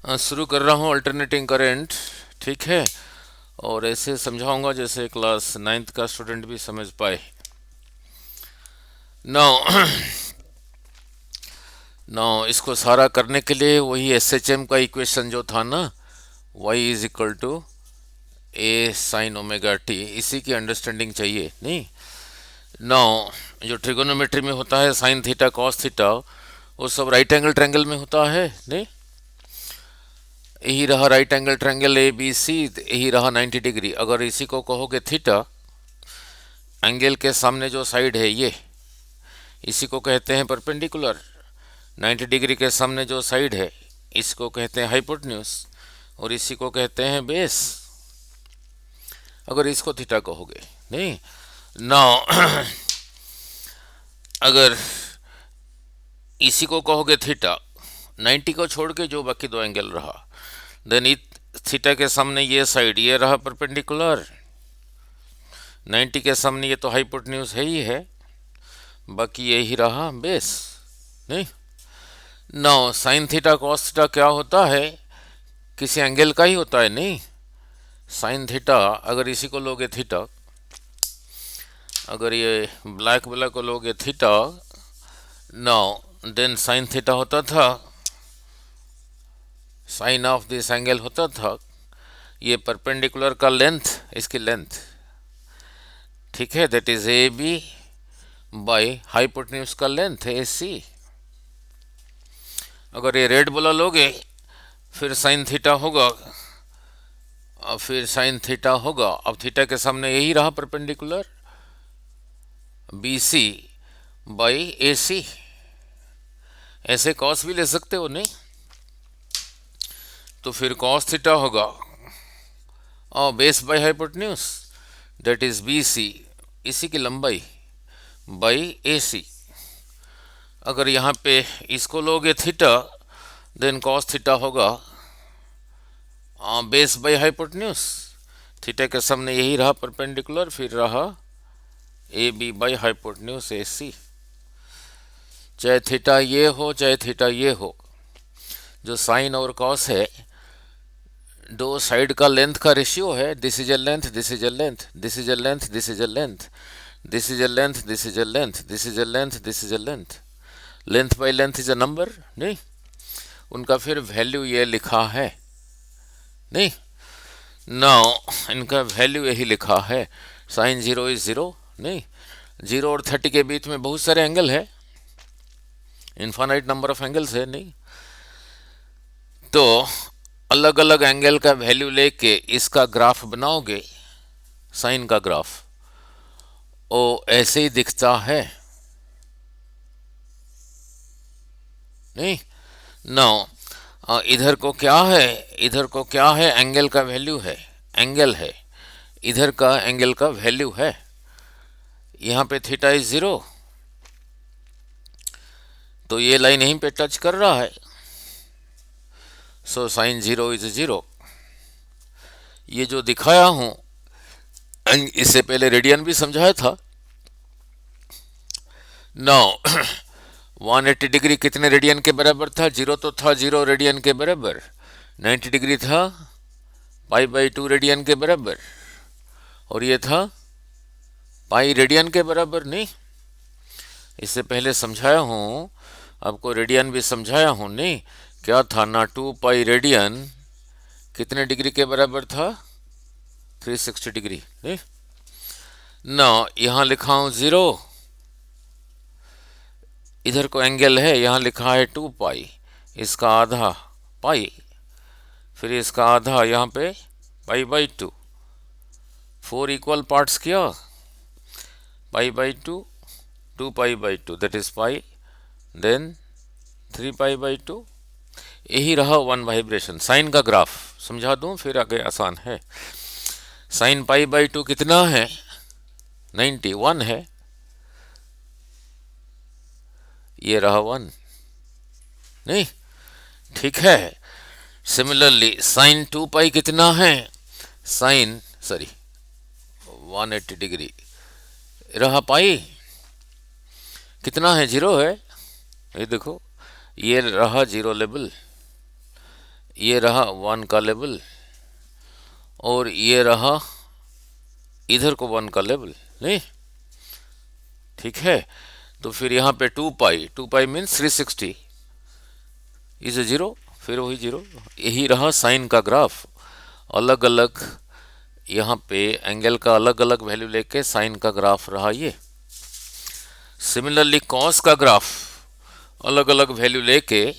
शुरू कर रहा हूँ अल्टरनेटिंग करंट। ठीक है। और ऐसे समझाऊंगा जैसे क्लास नाइन्थ का स्टूडेंट भी समझ पाए। नाउ नाउ इसको सारा करने के लिए वही एसएचएम का इक्वेशन जो था ना, y is equal to a sine omega T, इसी की अंडरस्टैंडिंग चाहिए नहीं। नाउ जो ट्रिगोनोमेट्री में होता है साइन थीटा कॉस थीटा, वो सब राइट एंगल ट्रायंगल में होता है नहीं। यही रहा right angle triangle A B C, यही रहा 90 डिग्री। अगर इसी को कहोगे थीटा, एंगल के सामने जो साइड है ये, इसी को कहते हैं परपेंडिकुलर। 90 डिग्री के सामने जो साइड है इसको कहते हैं हाइपोटेन्यूज, और इसी को कहते हैं बेस, अगर इसको थीटा कहोगे नहीं। नाउ अगर इसी को कहोगे थीटा, 90 को छोड़ के जो बाकी दो एंगल रहा, देन थीटा के सामने ये साइड ये रहा परपेंडिकुलर, 90 के सामने ये तो हाइपोटेन्यूज है ही है, बाकी यही रहा बेस नहीं। Now sine theta cos theta क्या होता है, किसी एंगल का ही होता है नहीं। साइन थीटा अगर इसी को लोगे थीटा, अगर ये ब्लैक ब्लैक को लोगे theta, now then sine theta होता था, साइन ऑफ दिस एंगल होता था ये परपेंडिकुलर का लेंथ, इसकी लेंथ, ठीक है, that is A B by hypotenuse का लेंथ ए सी। अगर ये रेड बोला लोगे फिर साइन थीटा होगा, और फिर साइन थीटा होगा, अब थीटा के सामने यही रहा परपेंडिकुलर बी सी बाई ए सी। ऐसे कॉस भी ले सकते हो नहीं, तो फिर कॉस थीटा होगा और base by hypotenuse that is B C, इसी की लंबाई बाई ए सी। अगर यहाँ पे इसको लोगे थीटा, देन कॉस थीटा होगा बेस बाई हाइपोटेन्यूज, थीटा के सामने यही रहा परपेंडिकुलर, फिर रहा ए बी बाई हाइपोटेन्यूज ए सी। चाहे थीटा ये हो चाहे थीटा ये हो, जो साइन और कॉस है दो साइड का लेंथ का रेशियो है। This is a length, this is a length, this is a length, this is a length, this is a length, this is a length, this is a length, this is a length. Length by length is a number नहीं, उनका फिर value ये लिखा है नहीं। Now इनका value यही लिखा है, साइन जीरो इज जीरो नहीं, जीरो और 30 के बीच में बहुत सारे एंगल है, इन्फानाइट नंबर ऑफ एंगल्स है नहीं। तो अलग अलग एंगल का वैल्यू लेके इसका ग्राफ बनाओगे, साइन का ग्राफ, वो ऐसे ही दिखता है नहीं। नाउ इधर को क्या है, इधर को क्या है, एंगल का वैल्यू है, एंगल है, इधर का एंगल का वैल्यू है। यहाँ पे थीटा इज जीरो, तो ये लाइन यहीं पे टच कर रहा है, so sine zero is zero. ये जो दिखाया हूं, इससे पहले रेडियन भी समझाया था। नाउ 180 डिग्री कितने रेडियन के बराबर था, जीरो तो था, जीरो रेडियन के बराबर। 90 डिग्री था पाई बाई 2 रेडियन के बराबर, और ये था पाई रेडियन के बराबर नहीं। इससे पहले समझाया हूं, आपको रेडियन भी समझाया हूं नहीं। क्या था ना, 2 पाई रेडियन कितने डिग्री के बराबर था, 360 डिग्री नहीं। ना यहाँ लिखा हूं जीरो, इधर को एंगल है, यहाँ लिखा है 2 पाई, इसका आधा पाई, फिर इसका आधा यहाँ पे पाई बाई 2, 4 इक्वल पार्ट्स किया, pi by 2, 2 pi by 2 that is pi, then 3 pi by 2। यही रहा वन वाइब्रेशन। साइन का ग्राफ समझा दूं फिर आगे आसान है। साइन पाई बाई 2 कितना है, 91 है, ये रहा 1 नहीं, ठीक है। सिमिलरली साइन 2 पाई कितना है, साइन सॉरी 180 डिग्री रहा पाई, कितना है, जीरो है, ये देखो, ये रहा जीरो लेवल, ये रहा 1 का लेवल, और ये रहा इधर को 1 का लेवल, नहीं? ठीक है, तो फिर यहाँ पे 2 पाई मीन्स 360 इज 0, फिर वही 0। यही रहा साइन का ग्राफ। अलग अलग यहाँ पे एंगल का अलग अलग वैल्यू लेके साइन का ग्राफ रहा ये। सिमिलरली कॉस का ग्राफ अलग अलग वैल्यू लेके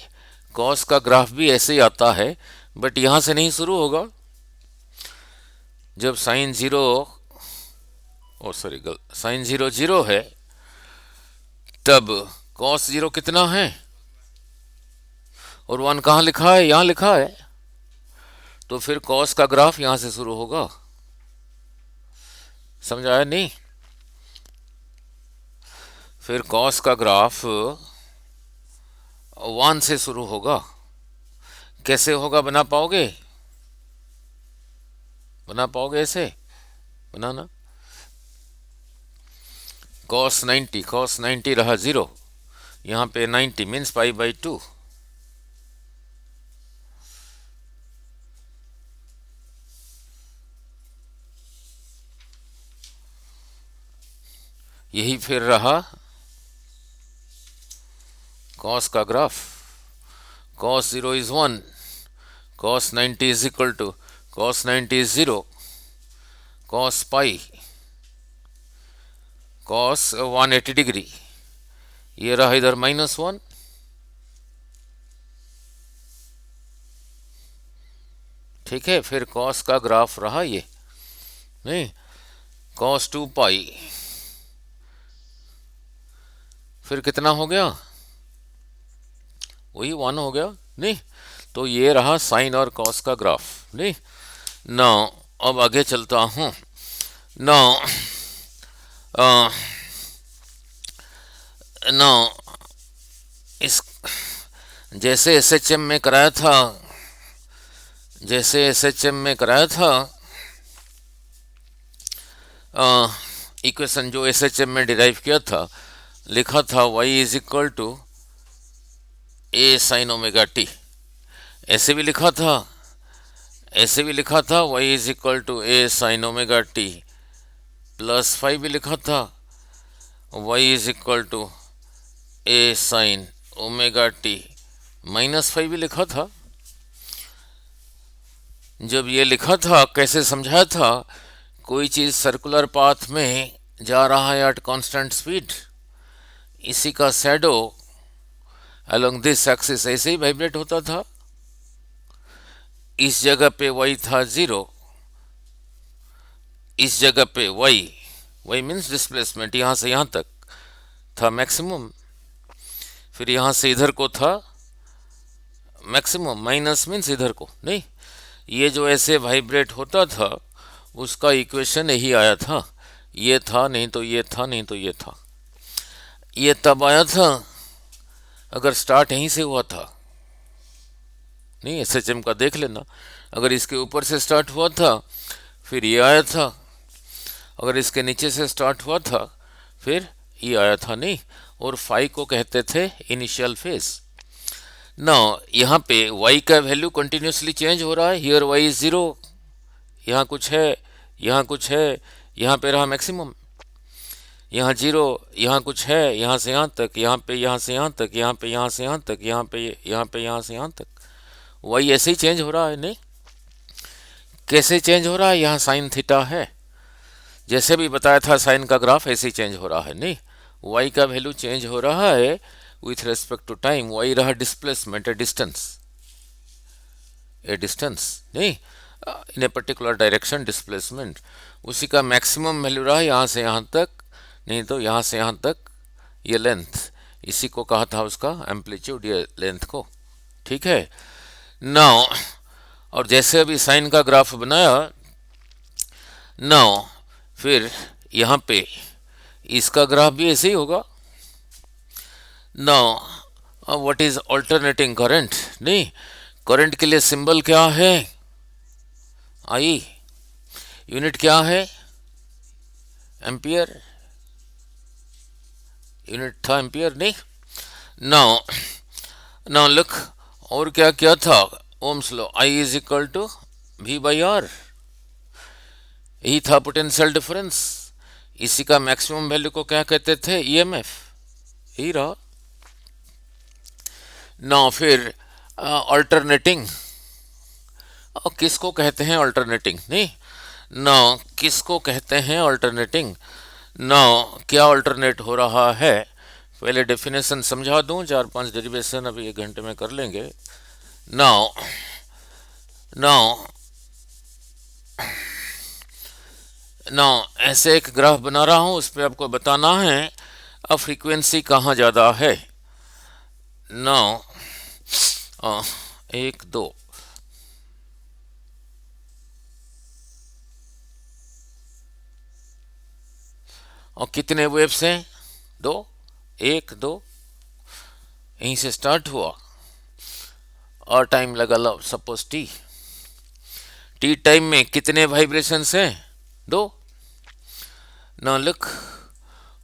कॉस का ग्राफ भी ऐसे ही आता है, बट यहाँ से नहीं शुरू होगा। जब साइन 0 साइन 0 है, तब कॉस 0 कितना है, और 1 कहाँ लिखा है, यहाँ लिखा है, तो फिर कॉस का ग्राफ यहाँ से शुरू होगा। समझ आया नहीं? फिर कॉस का ग्राफ 1 से शुरू होगा। कैसे होगा, बना पाओगे? ऐसे बनाना। cos 90 रहा 0, यहाँ पे 90 मीन्स π/2। यही फिर रहा cos का graph. cos 0 is 1, cos 90 is equal to cos 90 is 0, cos pi cos 180 degree, ये रहा इधर -1। ठीक है, फिर cos का ग्राफ रहा ये, नहीं? cos 2 पाई, फिर कितना हो गया, वही 1 हो गया, नहीं? तो ये रहा साइन और कॉस का ग्राफ, नहीं? नाउ अब आगे चलता हूँ। नाउ नाउ इस जैसे एसएचएम में कराया था, इक्वेशन जो एसएचएम में डिराइव किया था, लिखा था y is equal to a sine omega t. ऐसे भी लिखा था y is equal to a sine omega t plus 5 भी लिखा था y is equal to a sine omega t -5 भी लिखा था। जब ये लिखा था, कैसे समझाया था, कोई चीज़ सर्कुलर पाथ में जा रहा है एट कांस्टेंट स्पीड, इसी का शैडो अलोंग दिस एक्सिस ऐसे ही वाइब्रेट होता था। इस जगह पे y था 0, इस जगह पे y मीन्स डिस्प्लेसमेंट, यहाँ से यहाँ तक था मैक्सिमम, फिर यहाँ से इधर को था मैक्सिमम, माइनस मीन्स इधर को, नहीं? ये जो ऐसे वाइब्रेट होता था, उसका इक्वेशन यही आया था। ये था, नहीं तो ये था, नहीं तो ये था। ये तब आया था अगर स्टार्ट यहीं से हुआ था, नहीं? एसएचएम का देख लेना, अगर इसके ऊपर से स्टार्ट हुआ था फिर ये आया था, अगर इसके नीचे से स्टार्ट हुआ था फिर ये आया था, नहीं? और फाई को कहते थे इनिशियल फेज। नाउ यहाँ पे y का वैल्यू कंटिन्यूसली चेंज हो रहा है। हियर y इज 0, यहाँ कुछ है, यहाँ कुछ है, यहाँ पे रहा मैक्सिमम, यहाँ 0, यहाँ कुछ है, यहाँ से यहाँ तक, यहाँ पे यहाँ से यहाँ तक, यहाँ पे यहाँ से यहाँ तक, यहाँ पे यहाँ से यहाँ तक। y ऐसे ही चेंज हो रहा है, नहीं? कैसे चेंज हो रहा है? यहाँ साइन थीटा है, जैसे भी बताया था साइन का ग्राफ ऐसे ही चेंज हो रहा है, नहीं? y का वैल्यू चेंज हो रहा है with respect to time. y रहा डिस्प्लेसमेंट, ए डिस्टेंस, नहीं? In a particular direction displacement, उसी का मैक्सिमम वैल्यू रहा यहाँ से यहाँ तक, नहीं तो यहाँ से यहाँ तक ये लेंथ, इसी को कहा था उसका एम्पलीट्यूड, ये लेंथ को। ठीक है, नाउ और जैसे अभी साइन का ग्राफ बनाया, नाउ फिर यहाँ पे इसका ग्राफ भी ऐसे ही होगा। Now what is alternating current, नहीं? करंट के लिए सिंबल क्या है? आई। यूनिट क्या है? एम्पियर, यूनिट था एम्पियर, नहीं? नाउ लुक, और क्या क्या था? Ohm's law, I is equal to V by R. यही था पोटेंशियल डिफरेंस। इसी का मैक्सिमम वैल्यू को क्या कहते थे? ईएमएफ। यही रहा। ना फिर अल्टरनेटिंग, और किसको कहते हैं अल्टरनेटिंग? नहीं ना, किसको कहते हैं अल्टरनेटिंग? ना, क्या अल्टरनेट हो रहा है? पहले डेफिनेशन समझा दूं, 4-5 डेरिवेशन अभी 1 घंटे में कर लेंगे। नाउ नाउ नाउ ऐसे एक ग्राफ बना रहा हूं, उस पर आपको बताना है अब फ्रीक्वेंसी कहाँ ज़्यादा है। नाउ 1 2 और कितने वेव्स हैं? 2, 1 2, यहीं से स्टार्ट हुआ और टाइम लगा लो सपोज टी। टी टाइम में कितने वाइब्रेशंस हैं? 2। ना लिख,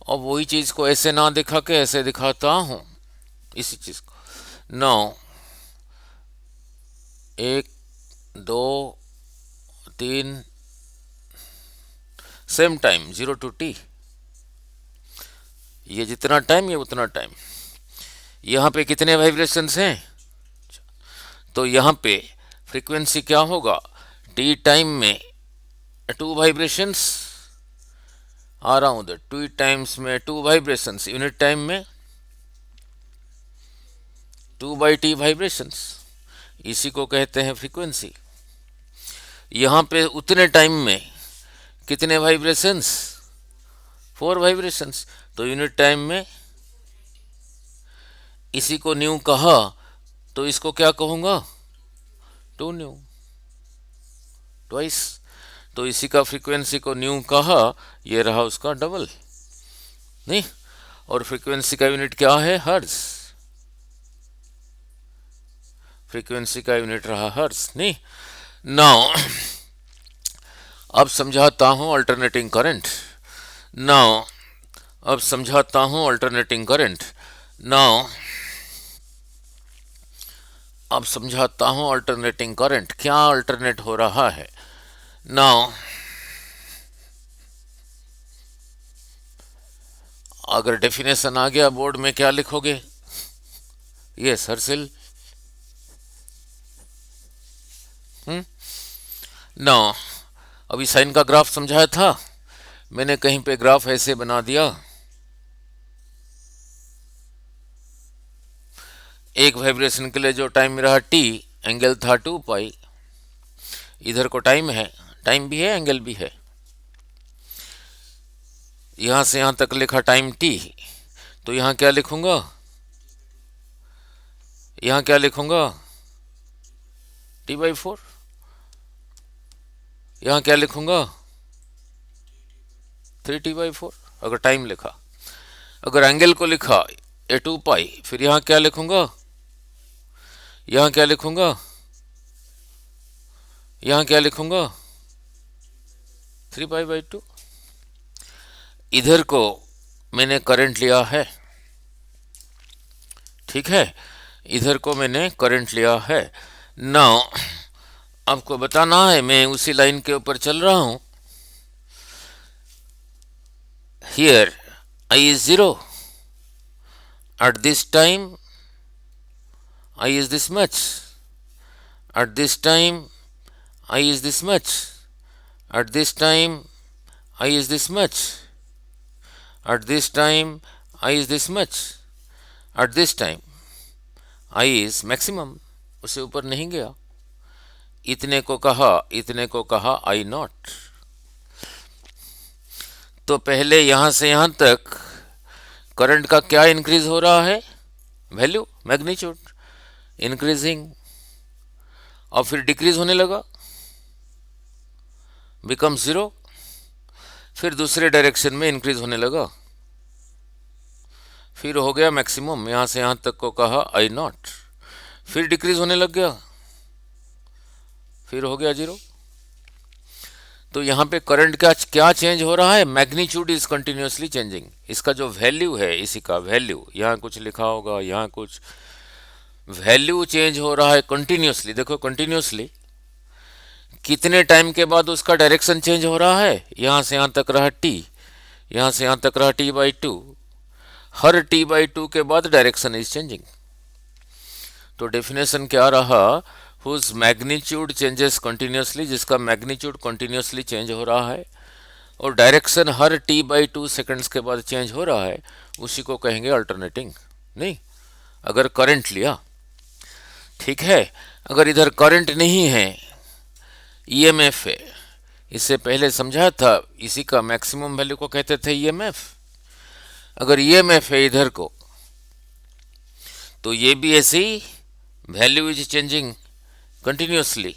और वही चीज़ को ऐसे ना दिखा के ऐसे दिखाता हूँ, इसी चीज़ को। 9 1 2 3, सेम टाइम 0 to t। ये जितना टाइम, ये उतना टाइम। यहाँ पे कितने वाइब्रेशंस हैं? तो यहाँ पे फ्रीक्वेंसी क्या होगा? टी टाइम में 2 वाइब्रेशंस आ रहा हूँ, 2 टाइम्स में 2 वाइब्रेशंस, यूनिट टाइम में 2/t वाइब्रेशंस, इसी को कहते हैं फ्रीक्वेंसी। यहाँ पे उतने टाइम में कितने वाइब्रेशंस? 4 वाइब्रेशंस, तो यूनिट टाइम में इसी को न्यू कहा, तो इसको क्या कहूँगा? 2 न्यू, ट्वाइस। तो इसी का फ्रीक्वेंसी को न्यू कहा, ये रहा उसका डबल। नहीं, और फ्रीक्वेंसी का यूनिट क्या है? हर्ट्ज। फ्रीक्वेंसी का यूनिट रहा हर्ट्ज। नहीं, नाउ अब समझाता हूँ अल्टरनेटिंग करंट। नाउ अब समझाता हूँ अल्टरनेटिंग करंट। नाउ अब समझाता हूँ अल्टरनेटिंग करंट, क्या अल्टरनेट हो रहा है। नाउ अगर डेफिनेशन आ गया बोर्ड में, क्या लिखोगे? ये सरसिल। नाउ अभी साइन का ग्राफ समझाया था, मैंने कहीं पे ग्राफ ऐसे बना दिया। एक वाइब्रेशन के लिए जो टाइम रहा t, एंगल था 2 पाई। इधर को टाइम है, टाइम भी है, एंगल भी है। यहां से यहां तक लिखा टाइम t, तो यहां क्या लिखूंगा? यहां क्या लिखूंगा? t/4। यहां क्या लिखूंगा? 3t/4 अगर टाइम लिखा। अगर एंगल को लिखा ए 2 पाई, फिर यहां क्या लिखूंगा? यहां क्या लिखूंगा? यहां क्या लिखूंगा? 3π/2। इधर को मैंने करंट लिया है, ठीक है, इधर को मैंने करंट लिया है। नाउ आपको बताना है, मैं उसी लाइन के ऊपर चल रहा हूं। Here I is 0, at this time I is this much, at this time I is this much, at this time I is this much, at this time I is this much, at this time I is maximum, उससे ऊपर नहीं गया। इतने को कहा, इतने को कहा I नॉट। तो पहले यहां से यहां तक करंट का क्या इंक्रीज हो रहा है? वैल्यू, मैग्नीट्यूड इंक्रीजिंग, और फिर डिक्रीज होने लगा, बिकम 0। फिर दूसरे डायरेक्शन में इंक्रीज होने लगा, फिर हो गया मैक्सिमम, यहां से यहां तक को कहा I नॉट। फिर डिक्रीज होने लग गया, फिर हो गया 0। तो यहाँ पे करंट का क्या चेंज हो रहा है? Magnitude is continuously changing. इसका जो वैल्यू है, इसी का वैल्यू, यहाँ कुछ लिखा होगा, यहाँ कुछ वैल्यू चेंज हो रहा है कंटिन्यूसली, देखो कंटिन्यूसली, कितने टाइम के बाद उसका डायरेक्शन चेंज हो रहा है, यहां से यहां तक रहा टी, यहां से यहां तक रहा t/2, हर t/2 के बाद डायरेक्शन इज चेंजिंग। तो डेफिनेशन क्या रहा, हुज मैग्नीट्यूड चेंजेस कंटिन्यूसली, जिसका मैग्नीट्यूड कंटिन्यूसली चेंज हो रहा है और डायरेक्शन हर t/2 सेकंड्स के बाद चेंज हो रहा है, उसी को कहेंगे अल्टरनेटिंग। नहीं, अगर करंट लिया, ठीक है, अगर इधर करंट नहीं है, ईएमएफ है, इससे पहले समझा था, इसी का मैक्सिमम वैल्यू को कहते थे ईएमएफ। अगर ईएमएफ है इधर को, तो ये भी ऐसे ही, value is changing continuously,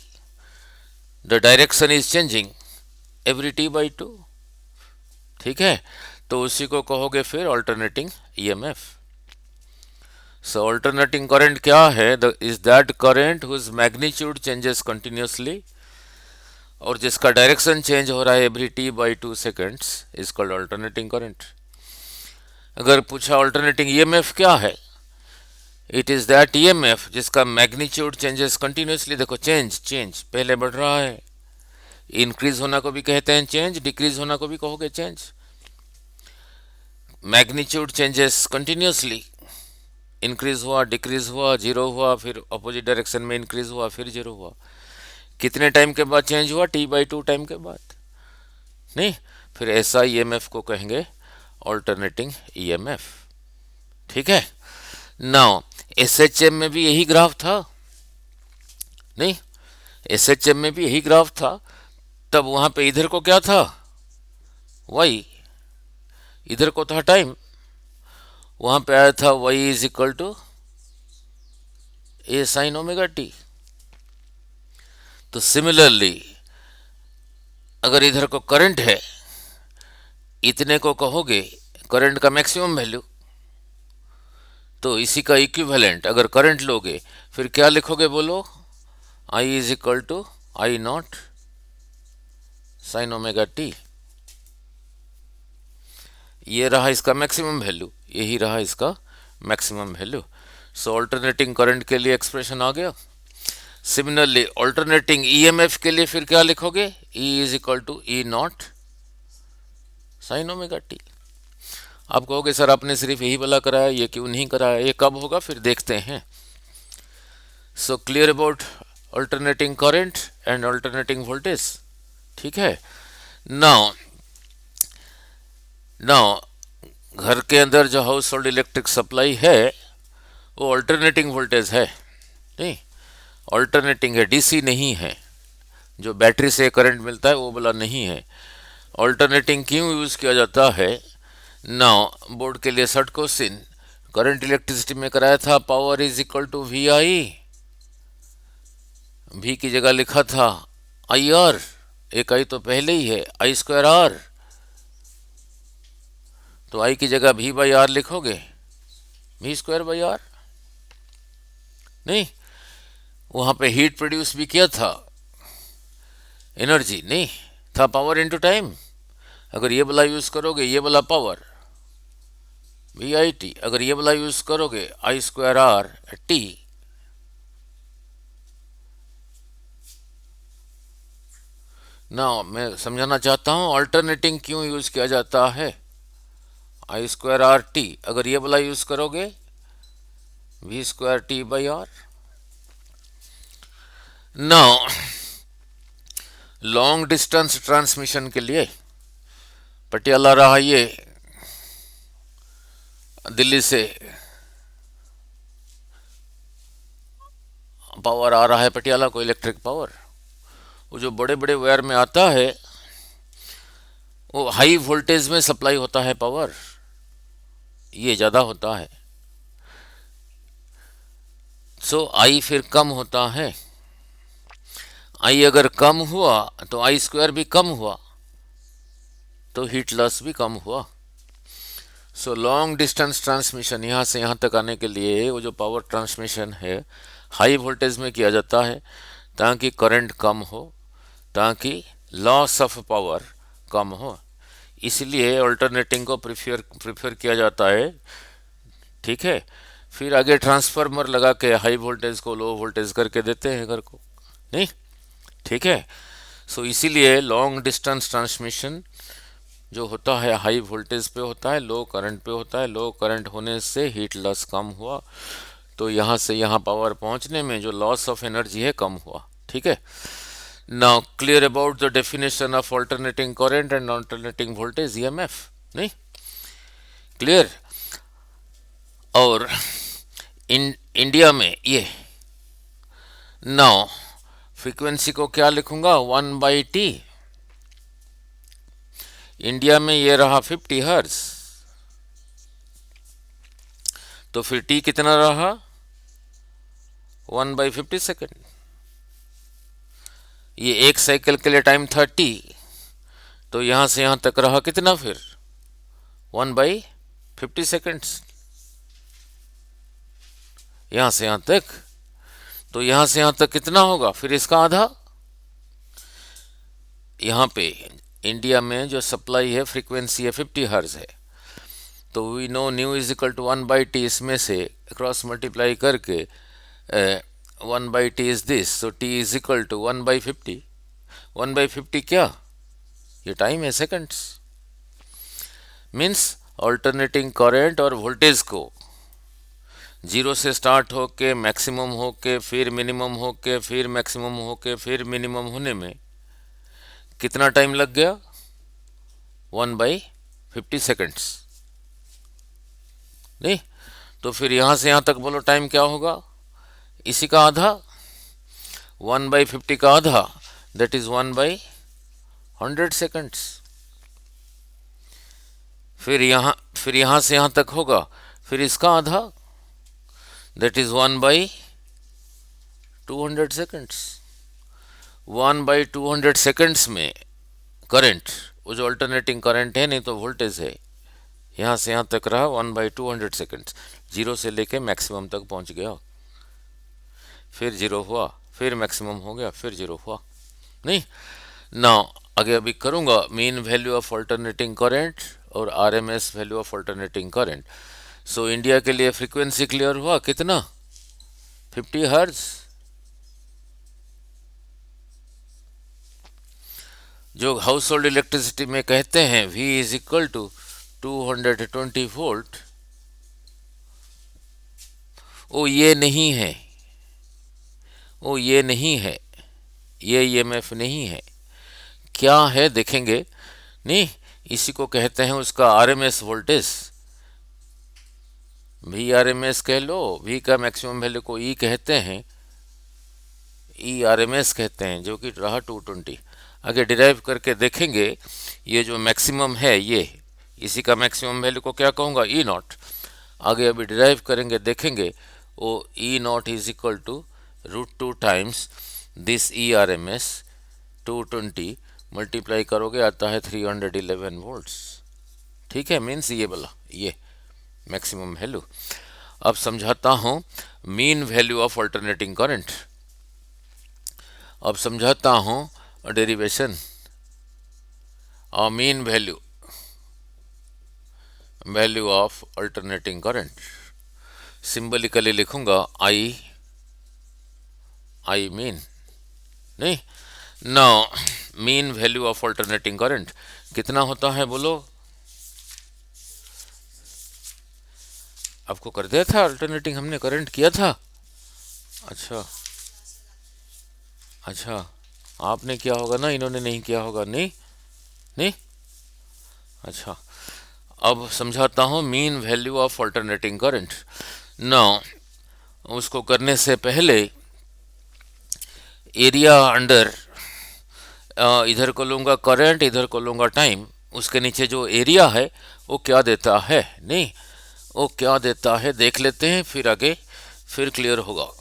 the direction is changing every t/2, ठीक है, तो उसी को कहोगे फिर alternating EMF. So alternating current क्या है, is that current whose magnitude changes continuously और जिसका डायरेक्शन चेंज हो रहा है every t/2 seconds, is called alternating current. अगर पूछा अल्टरनेटिंग ईएमएफ क्या है, इट इज दैट ईएमएफ जिसका मैग्नीट्यूड चेंजेस कंटिन्यूसली, देखो चेंज चेंज, पहले बढ़ रहा है, इंक्रीज होना को भी कहते हैं चेंज, डिक्रीज होना को भी कहोगे change. Magnitude changes continuously, increase हुआ, डिक्रीज हुआ, जीरो हुआ, फिर अपोजिट डायरेक्शन में इंक्रीज हुआ, फिर जीरो हुआ, कितने टाइम के बाद चेंज हुआ, t/2 टाइम के बाद। नहीं, फिर ऐसा ईएमएफ को कहेंगे अल्टरनेटिंग ईएमएफ, ठीक है। नाउ एसएचएम में भी यही ग्राफ था, नहीं, एसएचएम में भी यही ग्राफ था, तब वहां पे इधर को क्या था, वाई, इधर को था टाइम, वहां पे आया था y is equal to a sine omega t. तो सिमिलरली अगर इधर को करंट है, इतने को कहोगे करंट का मैक्सिमम वैल्यू, तो इसी का इक्विवेलेंट अगर करंट लोगे, फिर क्या लिखोगे बोलो, I is equal to I not sine omega t. ये रहा इसका मैक्सिमम वैल्यू, यही रहा इसका maximum value. So alternating current के लिए एक्सप्रेशन आ गया। सिमिलरली अल्टरनेटिंग ईएमएफ के लिए फिर क्या लिखोगे, E is equal to E nought sine omega T. आप कहोगे सर आपने सिर्फ यही वाला कराया, ये क्यों नहीं कराया, ये कब होगा फिर देखते हैं। So clear about alternating current and alternating voltage, ठीक है। नाउ नाउ घर के अंदर जो हाउस होल्ड इलेक्ट्रिक सप्लाई है वो अल्टरनेटिंग वोल्टेज है, नहीं, अल्टरनेटिंग है, डीसी नहीं है। जो बैटरी से करंट मिलता है वो वाला नहीं है। अल्टरनेटिंग क्यों यूज किया जाता है, नाउ बोर्ड के लिए शॉर्ट क्वेश्चन, करंट इलेक्ट्रिसिटी में कराया था power is equal to V I, V की जगह लिखा था आई आर, एक आई तो पहले ही है, आई स्क्वायर आर, तो आई की जगह वी बाई आर लिखोगे, वी स्क्वायर बाई आर। नहीं, वहां पे हीट प्रोड्यूस भी किया था, एनर्जी नहीं था, पावर इनटू टाइम। अगर ये वाला यूज करोगे, ये वाला पावर वी आई टी, अगर ये वाला यूज करोगे आई स्क्वायर आर टी। ना मैं समझाना चाहता हूं अल्टरनेटिंग क्यों यूज किया जाता है, आई स्क्वायर आर टी, अगर ये वाला यूज करोगे V square T by R. Now long distance transmission के लिए पटियाला रहा, ये दिल्ली से पावर आ रहा है पटियाला को, इलेक्ट्रिक पावर, वो जो बड़े बड़े वायर में आता है वो हाई वोल्टेज में सप्लाई होता है पावर, ये ज़्यादा होता है। सो आई फिर कम होता है, आई अगर कम हुआ तो आई स्क्वायर भी कम हुआ, तो हीट लॉस भी कम हुआ। सो लॉन्ग डिस्टेंस ट्रांसमिशन, यहाँ से यहाँ तक आने के लिए वो जो पावर ट्रांसमिशन है हाई वोल्टेज में किया जाता है, ताकि करंट कम हो, ताकि लॉस ऑफ पावर कम हो। इसलिए अल्टरनेटिंग को प्रिफर किया जाता है, ठीक है। फिर आगे ट्रांसफार्मर लगा के हाई वोल्टेज को लो वोल्टेज करके देते हैं घर को, नहीं? ठीक है। सो इसीलिए लॉन्ग डिस्टेंस ट्रांसमिशन जो होता है हाई वोल्टेज पे होता है, लो करंट पे होता है। लो करंट होने से हीट लॉस कम हुआ, तो यहाँ से यहाँ पावर पहुँचने में जो लॉस ऑफ एनर्जी है कम हुआ। ठीक है। Now clear about the definition of alternating current and alternating voltage EMF, नहीं? क्लियर। और इंडिया में ये नाउ फ्रीक्वेंसी को क्या लिखूंगा, 1/T। इंडिया में ये रहा 50 हर्ट्ज, तो फिर टी कितना रहा, 1/50 सेकेंड। ये एक साइकिल के लिए टाइम 30, तो यहां से यहां तक रहा कितना फिर, 1/50 सेकेंड्स। यहां से यहां तक, तो यहां से यहां तक कितना होगा फिर इसका आधा। यहां पे इंडिया में जो सप्लाई है फ्रीक्वेंसी है 50 हर्ट्ज है, तो we know nu is equal to 1/T, इसमें से क्रॉस मल्टीप्लाई करके 1/T is this, so T is equal to 1/50। 1/50 क्या, ये टाइम है, सेकंड्स। मीन्स अल्टरनेटिंग करंट और वोल्टेज को जीरो से स्टार्ट होके मैक्सिमम होके फिर मिनिमम होके फिर मैक्सिमम होके फिर मिनिमम होने में कितना टाइम लग गया, 1/50 सेकेंड्स, नहीं? तो फिर यहां से यहां तक बोलो टाइम क्या होगा, इसी का आधा, 1/50 का आधा, दैट इज 1/100 सेकेंड्स। फिर यहां से यहां तक होगा, फिर इसका आधा, दैट इज 1/200 सेकेंड्स। 1/200 सेकेंड्स में करंट, वो जो अल्टरनेटिंग करंट है नहीं तो वोल्टेज है, यहां से यहां तक रहा 1/200 सेकेंड्स, जीरो से लेके मैक्सिमम तक पहुंच गया, फिर जीरो हुआ, फिर मैक्सिमम हो गया, फिर जीरो हुआ, नहीं? ना आगे अभी करूंगा mean value of alternating current और RMS value of alternating current. So India के लिए फ्रीक्वेंसी क्लियर हुआ कितना, 50 हर्ट्ज। जो हाउस होल्ड इलेक्ट्रिसिटी में कहते हैं V is equal to 220 volt, वो ये नहीं है, वो ये नहीं है, ये ईएमएफ नहीं है, क्या है देखेंगे, नहीं? इसी को कहते हैं उसका आरएमएस वोल्टेज, भी आरएमएस कह लो, V का मैक्सिमम वैल्यू को E कहते हैं, ई आरएमएस कहते हैं, जो कि रहा 220। आगे डिराइव करके देखेंगे, ये जो मैक्सिमम है ये, इसी का मैक्सिमम वैल्यू को क्या कहूँगा, ई नॉट। आगे अभी डिराइव करेंगे देखेंगे, वो E nought is equal to √2 times this E R M S 220 multiply करोगे आता है 311 वोल्ट्स। ठीक है, मीन्स ये बोला ये मैक्सिमम वैल्यू। अब समझाता हूँ mean value of alternating current. अब समझाता हूँ डेरिवेशन और mean value of alternating current. सिंबलिकली लिखूंगा आई मीन, नहीं? Now mean value of alternating current कितना होता है बोलो, आपको कर दिया था अल्टरनेटिंग, हमने करंट किया था। अच्छा अच्छा, आपने किया होगा ना, इन्होंने नहीं किया होगा, नहीं? नहीं? अच्छा, अब समझाता हूँ mean value of alternating current. Now उसको करने से पहले एरिया अंडर, इधर को लूँगा करंट, इधर को लूँगा टाइम, उसके नीचे जो एरिया है वो क्या देता है, नहीं? वो क्या देता है देख लेते हैं, फिर आगे फिर क्लियर होगा।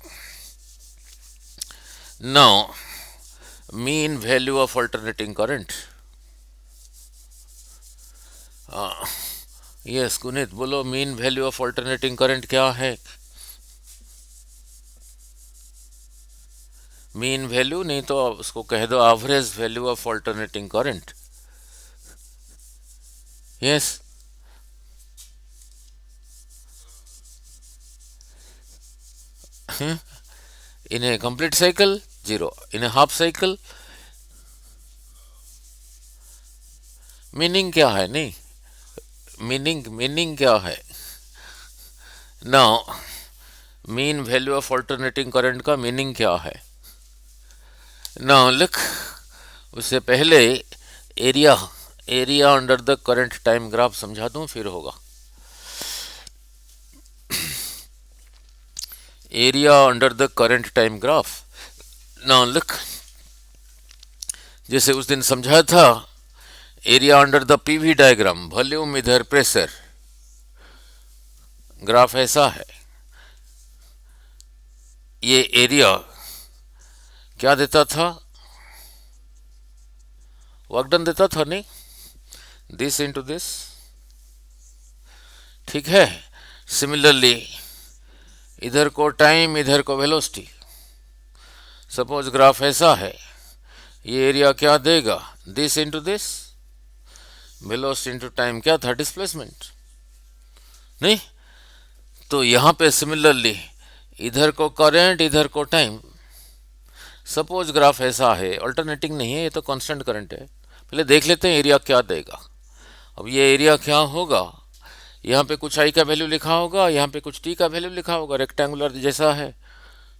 Now mean value of alternating current, yes Kunit बोलो, mean value of alternating current क्या है? मीन वैल्यू नहीं तो उसको कह दो average value of alternating current. Yes, in a complete cycle 0, in a half cycle. Meaning क्या है? नहीं, मीनिंग क्या है? Now mean value of alternating current का मीनिंग क्या है? नाउ लुक, उससे पहले area area under the current time graph समझा दूं, फिर होगा। Area under the current time graph. Now look, जैसे उस दिन समझाया था, area under the PV diagram, volume इधर प्रेशर, ग्राफ ऐसा है। ये एरिया क्या देता था? वर्क डन देता था, नहीं? दिस इंटू दिस, ठीक है। सिमिलरली इधर को टाइम, इधर को वेलोसिटी। सपोज ग्राफ ऐसा है, ये एरिया क्या देगा? This into this, velocity into time क्या था? डिस्प्लेसमेंट, नहीं? तो यहां पे सिमिलरली इधर को करंट, इधर को टाइम। सपोज ग्राफ ऐसा है, अल्टरनेटिंग नहीं है, ये तो कांस्टेंट करंट है। पहले देख लेते हैं एरिया क्या देगा। अब ये एरिया क्या होगा? यहाँ पे कुछ आई का वैल्यू लिखा होगा, यहाँ पे कुछ टी का वैल्यू लिखा होगा। रेक्टेंगुलर जैसा है,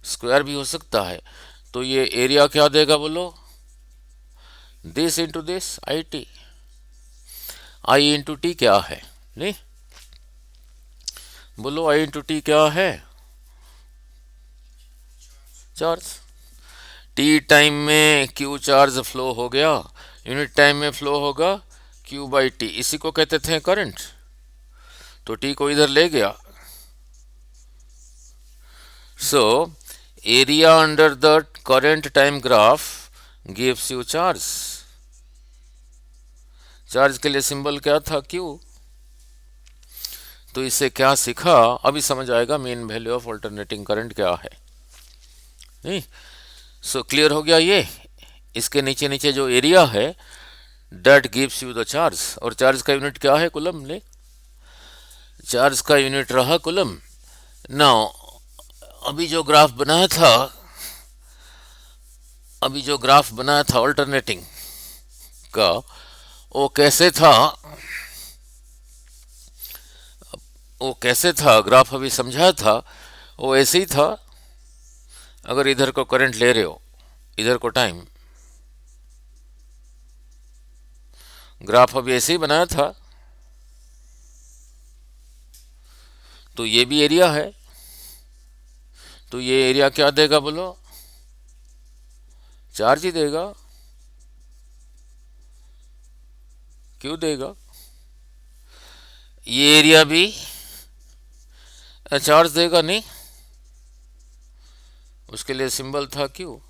स्क्वायर भी हो सकता है। तो ये एरिया क्या देगा बोलो? This into this, I T. I into T क्या है? नहीं, बोलो आई इंटू टी क्या है? चार्ज। टी टाइम में क्यू चार्ज फ्लो हो गया, यूनिट टाइम में फ्लो होगा क्यू बाई टी। इसी को कहते थे करंट। तो टी को इधर ले गया। So area under the current time graph gives you charge. Charge के लिए सिंबल क्या था? क्यू। तो इससे क्या सीखा? अभी समझ आएगा mean value of alternating current क्या है, नहीं? सो क्लियर हो गया ये। इसके नीचे नीचे जो एरिया है, that gives you the charge. और चार्ज का यूनिट क्या है? कूलम। ले, चार्ज का यूनिट रहा कूलम। नाउ अभी जो ग्राफ बनाया था अल्टरनेटिंग का, वो कैसे था? ग्राफ अभी समझाया था, वो ऐसे ही था। अगर इधर को करंट ले रहे हो, इधर को टाइम, ग्राफ अभी ऐसे ही बनाया था। तो ये भी एरिया है। तो ये एरिया क्या देगा बोलो? चार्ज ही देगा। क्यों देगा? ये एरिया भी चार्ज देगा, नहीं? उसके लिए सिंबल था क्यू।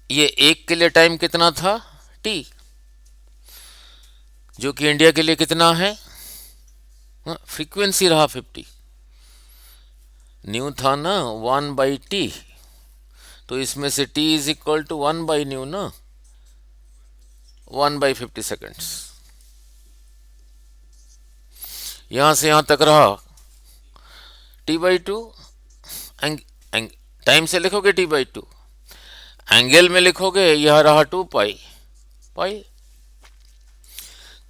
ये एक के लिए टाइम कितना था? टी, जो कि इंडिया के लिए कितना है? फ्रीक्वेंसी रहा 50। न्यू था ना 1/t। तो इसमें से t इज इक्वल टू 1/न्यू ना, 1/50 सेकेंड्स। यहां से यहां तक रहा t/2। टाइम से लिखोगे t/2, एंगल में लिखोगे यह रहा 2 पाई।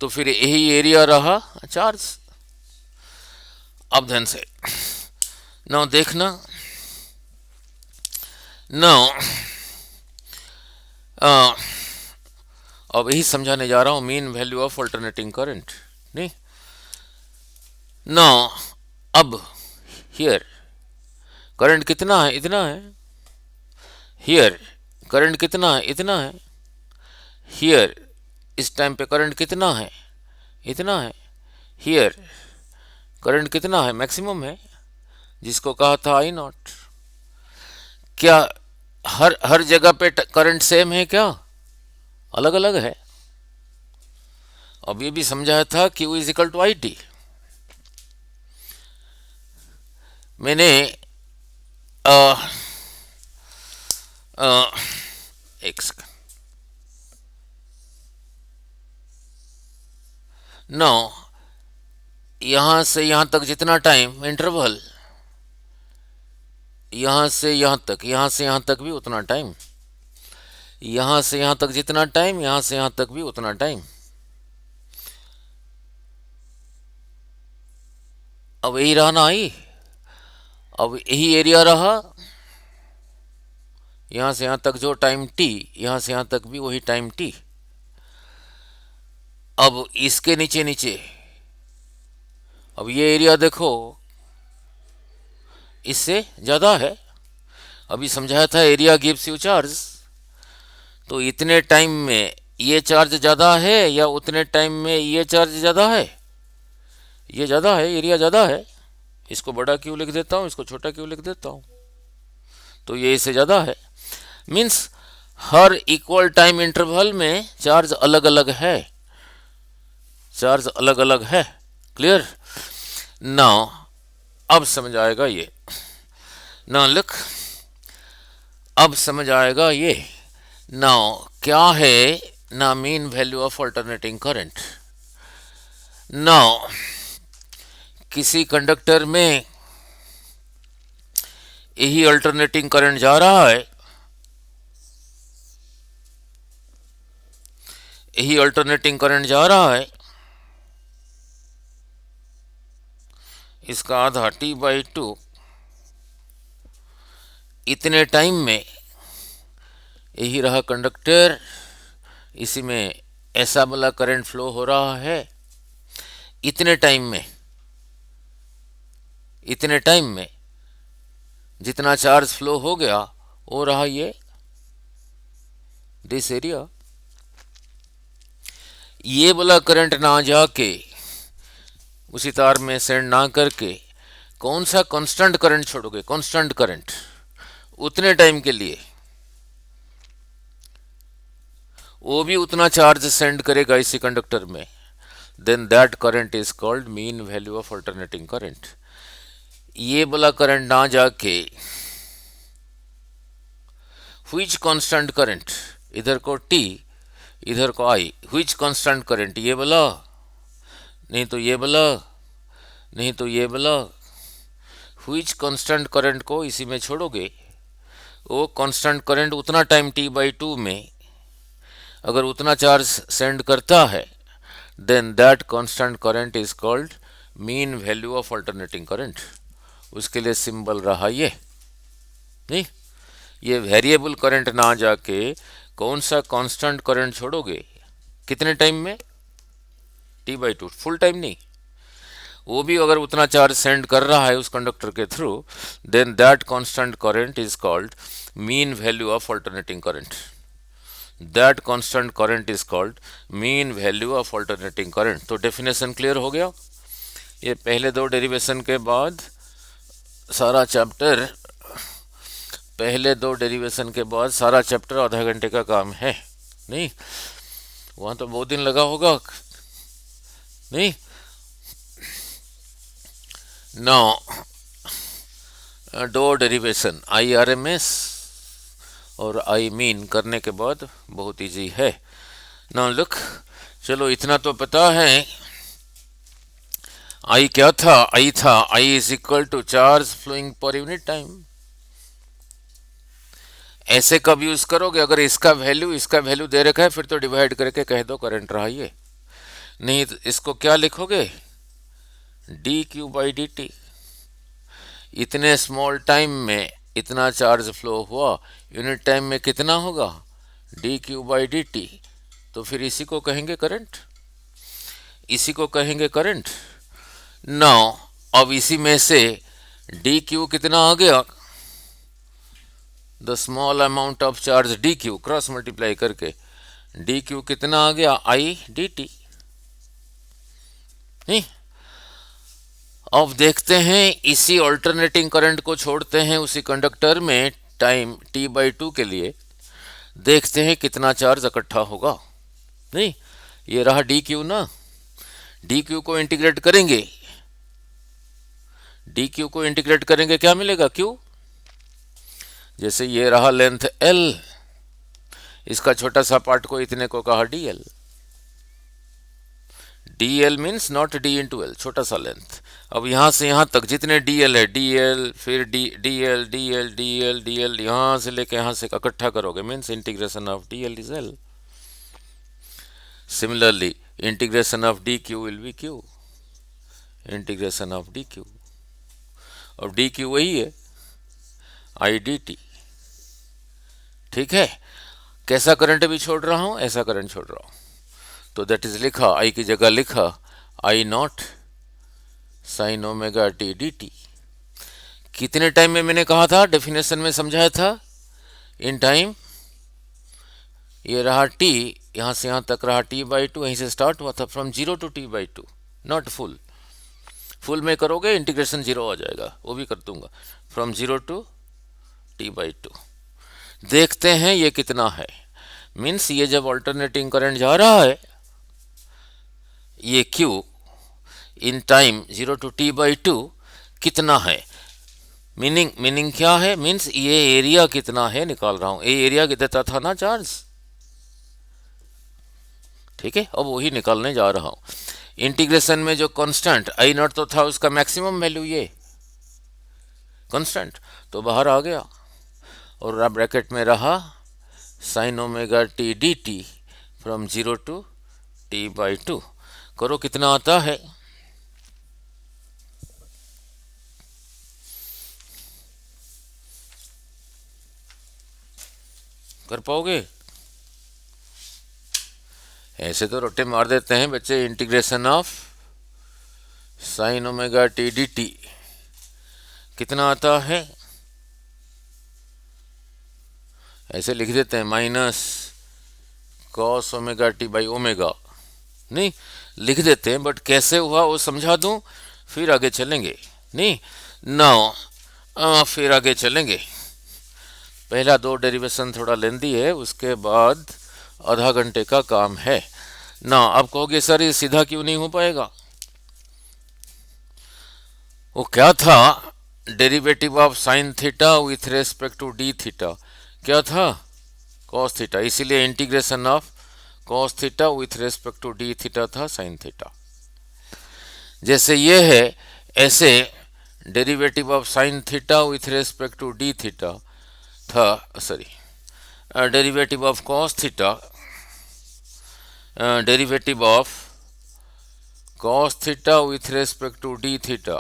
तो फिर यही एरिया रहा चार्ज। अब ध्यान से नाउ देखना। नाउ अब यही समझाने जा रहा हूं mean value of alternating current, नहीं? नाउ अब हियर करंट कितना है? इतना है। हियर करंट कितना है? इतना है। हियर इस टाइम पे करंट कितना है? इतना है। हियर करंट कितना है? मैक्सिमम है, जिसको कहा था आई नॉट। क्या हर हर जगह पे करंट सेम है क्या? अलग अलग है। अब ये भी समझाया था Q is equal to I T. मैंने एक सेकंड। नो, यहां से यहां तक जितना टाइम इंटरवल, यहाँ से यहाँ तक, यहाँ से यहाँ तक भी उतना टाइम, यहाँ से यहाँ तक जितना टाइम, यहाँ से यहाँ तक भी उतना टाइम। अब यही रहा ना आई, अब यही एरिया रहा, यहाँ से यहाँ तक जो टाइम टी, यहाँ से यहाँ तक भी वही टाइम टी। अब इसके नीचे नीचे, अब ये एरिया देखो इससे ज़्यादा है। अभी समझाया था एरिया गिव्स यू चार्ज, तो इतने टाइम में ये चार्ज ज़्यादा है या उतने टाइम में ये चार्ज ज़्यादा है? ये ज़्यादा है, एरिया ज़्यादा है। इसको बड़ा क्यों लिख देता हूँ, इसको छोटा क्यों लिख देता हूँ, तो ये इससे ज़्यादा है। मीन्स हर इक्वल टाइम इंटरवल में चार्ज अलग अलग है, चार्ज अलग अलग है। क्लियर? नाउ अब समझ आएगा ये। नाउ लुक, अब समझ आएगा ये। नाउ क्या है ना mean value of alternating current. Now किसी कंडक्टर में यही अल्टरनेटिंग करंट जा रहा है, यही अल्टरनेटिंग करंट जा रहा है, इसका आधा T/2, इतने टाइम में यही रहा कंडक्टर, इसी में ऐसा वाला करंट फ्लो हो रहा है। इतने टाइम में, इतने टाइम में जितना चार्ज फ्लो हो गया वो रहा ये दिस एरिया। ये वाला करंट ना जाके उसी तार में सेंड ना करके कौन सा कांस्टेंट करंट छोड़ोगे? कांस्टेंट करंट उतने टाइम के लिए, वो भी उतना चार्ज सेंड करेगा इसी कंडक्टर में। Then that current is called mean value of alternating current. ये वाला करंट ना जाके व्हिच कांस्टेंट करंट, इधर को T इधर को I, व्हिच कांस्टेंट करंट, ये वाला नहीं तो ये वाला, नहीं तो ये वाला, व्हिच कांस्टेंट करंट को इसी में छोड़ोगे, वो कांस्टेंट करंट उतना टाइम T/2 में अगर उतना चार्ज सेंड करता है, then that constant current is called mean value of alternating current. उसके लिए सिंबल रहा ये, नहीं, ये वेरिएबल करंट ना जाके कौन सा कांस्टेंट करंट छोड़ोगे, कितने टाइम में? T/2, फुल टाइम नहीं, वो भी अगर उतना चार्ज सेंड कर रहा है उस कंडक्टर के through, then that constant current is called mean value of alternating current. That constant current is called mean value of alternating current. तो डेफिनेशन क्लियर हो गया। ये पहले दो डेरिवेशन के बाद सारा चैप्टर, पहले दो डेरिवेशन के बाद सारा चैप्टर आधा घंटे का काम है, नहीं? वहाँ तो बहुत दिन लगा होगा, नहीं? नाउ दो डेरिवेशन IRMS और I मीन करने के बाद बहुत इजी है। नाउ लुक, चलो इतना तो पता है। I क्या था? I था I is equal to charge flowing per unit time. ऐसे कब यूज करोगे? अगर इसका वैल्यू दे रखा है, फिर तो डिवाइड करके कह दो करंट रहा ये, नहीं तो इसको क्या लिखोगे? dQ/dt। इतने स्मॉल टाइम में इतना चार्ज फ्लो हुआ, यूनिट टाइम में कितना होगा? dQ/dt। तो फिर इसी को कहेंगे करंट, इसी को कहेंगे करंट। नाउ अब इसी में से dQ कितना आ गया? The small amount of charge dQ cross multiply करके dQ कितना आ गया? I/dt। नहीं, अब देखते हैं इसी अल्टरनेटिंग करंट को छोड़ते हैं उसी कंडक्टर में टाइम T/2 के लिए, देखते हैं कितना चार्ज इकट्ठा होगा। नहीं, ये रहा dQ ना, dQ को इंटीग्रेट करेंगे, dQ को इंटीग्रेट करेंगे क्या मिलेगा? Q। जैसे ये रहा लेंथ L, इसका छोटा सा पार्ट को इतने को कहा dl। dl means not d into L, छोटा सा लेंथ। अब यहाँ से यहाँ तक जितने डीएल है, डीएल फिर डीएल डीएल डीएल डीएल, यहाँ से लेके यहाँ से इकट्ठा करोगे, means integration of DL is L. Similarly integration of D Q will be Q, integration of D Q. और डी क्यू वही है आई डी टी। ठीक है, कैसा करंट भी छोड़ रहा हूं, ऐसा करंट छोड़ रहा हूं, तो दैट इज लिखा, आई की जगह लिखा I not sine omega T D T. कितने टाइम में मैंने कहा था, डेफिनेशन में समझाया था, इन टाइम। ये रहा टी, यहां से यहां तक रहा टी बाई टू, यहीं से स्टार्ट हुआ था, from zero to T by two, not full. Full में करोगे इंटीग्रेशन जीरो आ जाएगा, वो भी कर दूंगा, from zero to T by two. देखते हैं ये कितना है, मीन्स ये जब ऑल्टरनेटिंग करंट जा रहा है, ये Q in time zero to T by two कितना है। मीनिंग क्या है, मीन्स ये एरिया कितना है निकाल रहा हूं। ये एरिया देता था ना चार्ज, ठीक है, अब वही निकालने जा रहा हूं। इंटीग्रेशन में जो कांस्टेंट आई नॉट तो था, उसका मैक्सिमम वैल्यू ये कांस्टेंट तो बाहर आ गया, और ब्रैकेट में रहा sine omega T D T from zero to T by two. करो कितना आता है, कर पाओगे? ऐसे तो रोटे मार देते हैं बच्चे। Integration of sine omega T D T कितना आता है, ऐसे लिख देते हैं, minus cos omega T by omega. नहीं लिख देते हैं, बट कैसे हुआ वो समझा दूं, फिर आगे चलेंगे। नहीं नाउ फिर आगे चलेंगे। पहला दो डेरिवेशन थोड़ा लेंदी है, उसके बाद आधा घंटे का काम है ना। अब कहोगे सर ये सीधा क्यों नहीं हो पाएगा, वो क्या था, derivative of sine theta with respect to D theta क्या था, कॉस थीटा, इसीलिए integration of cos theta with respect to D theta था साइन थीटा। जैसे ये है, ऐसे derivative of sine theta with respect to D theta था, sorry, derivative of cos theta, derivative of cos theta with respect to D theta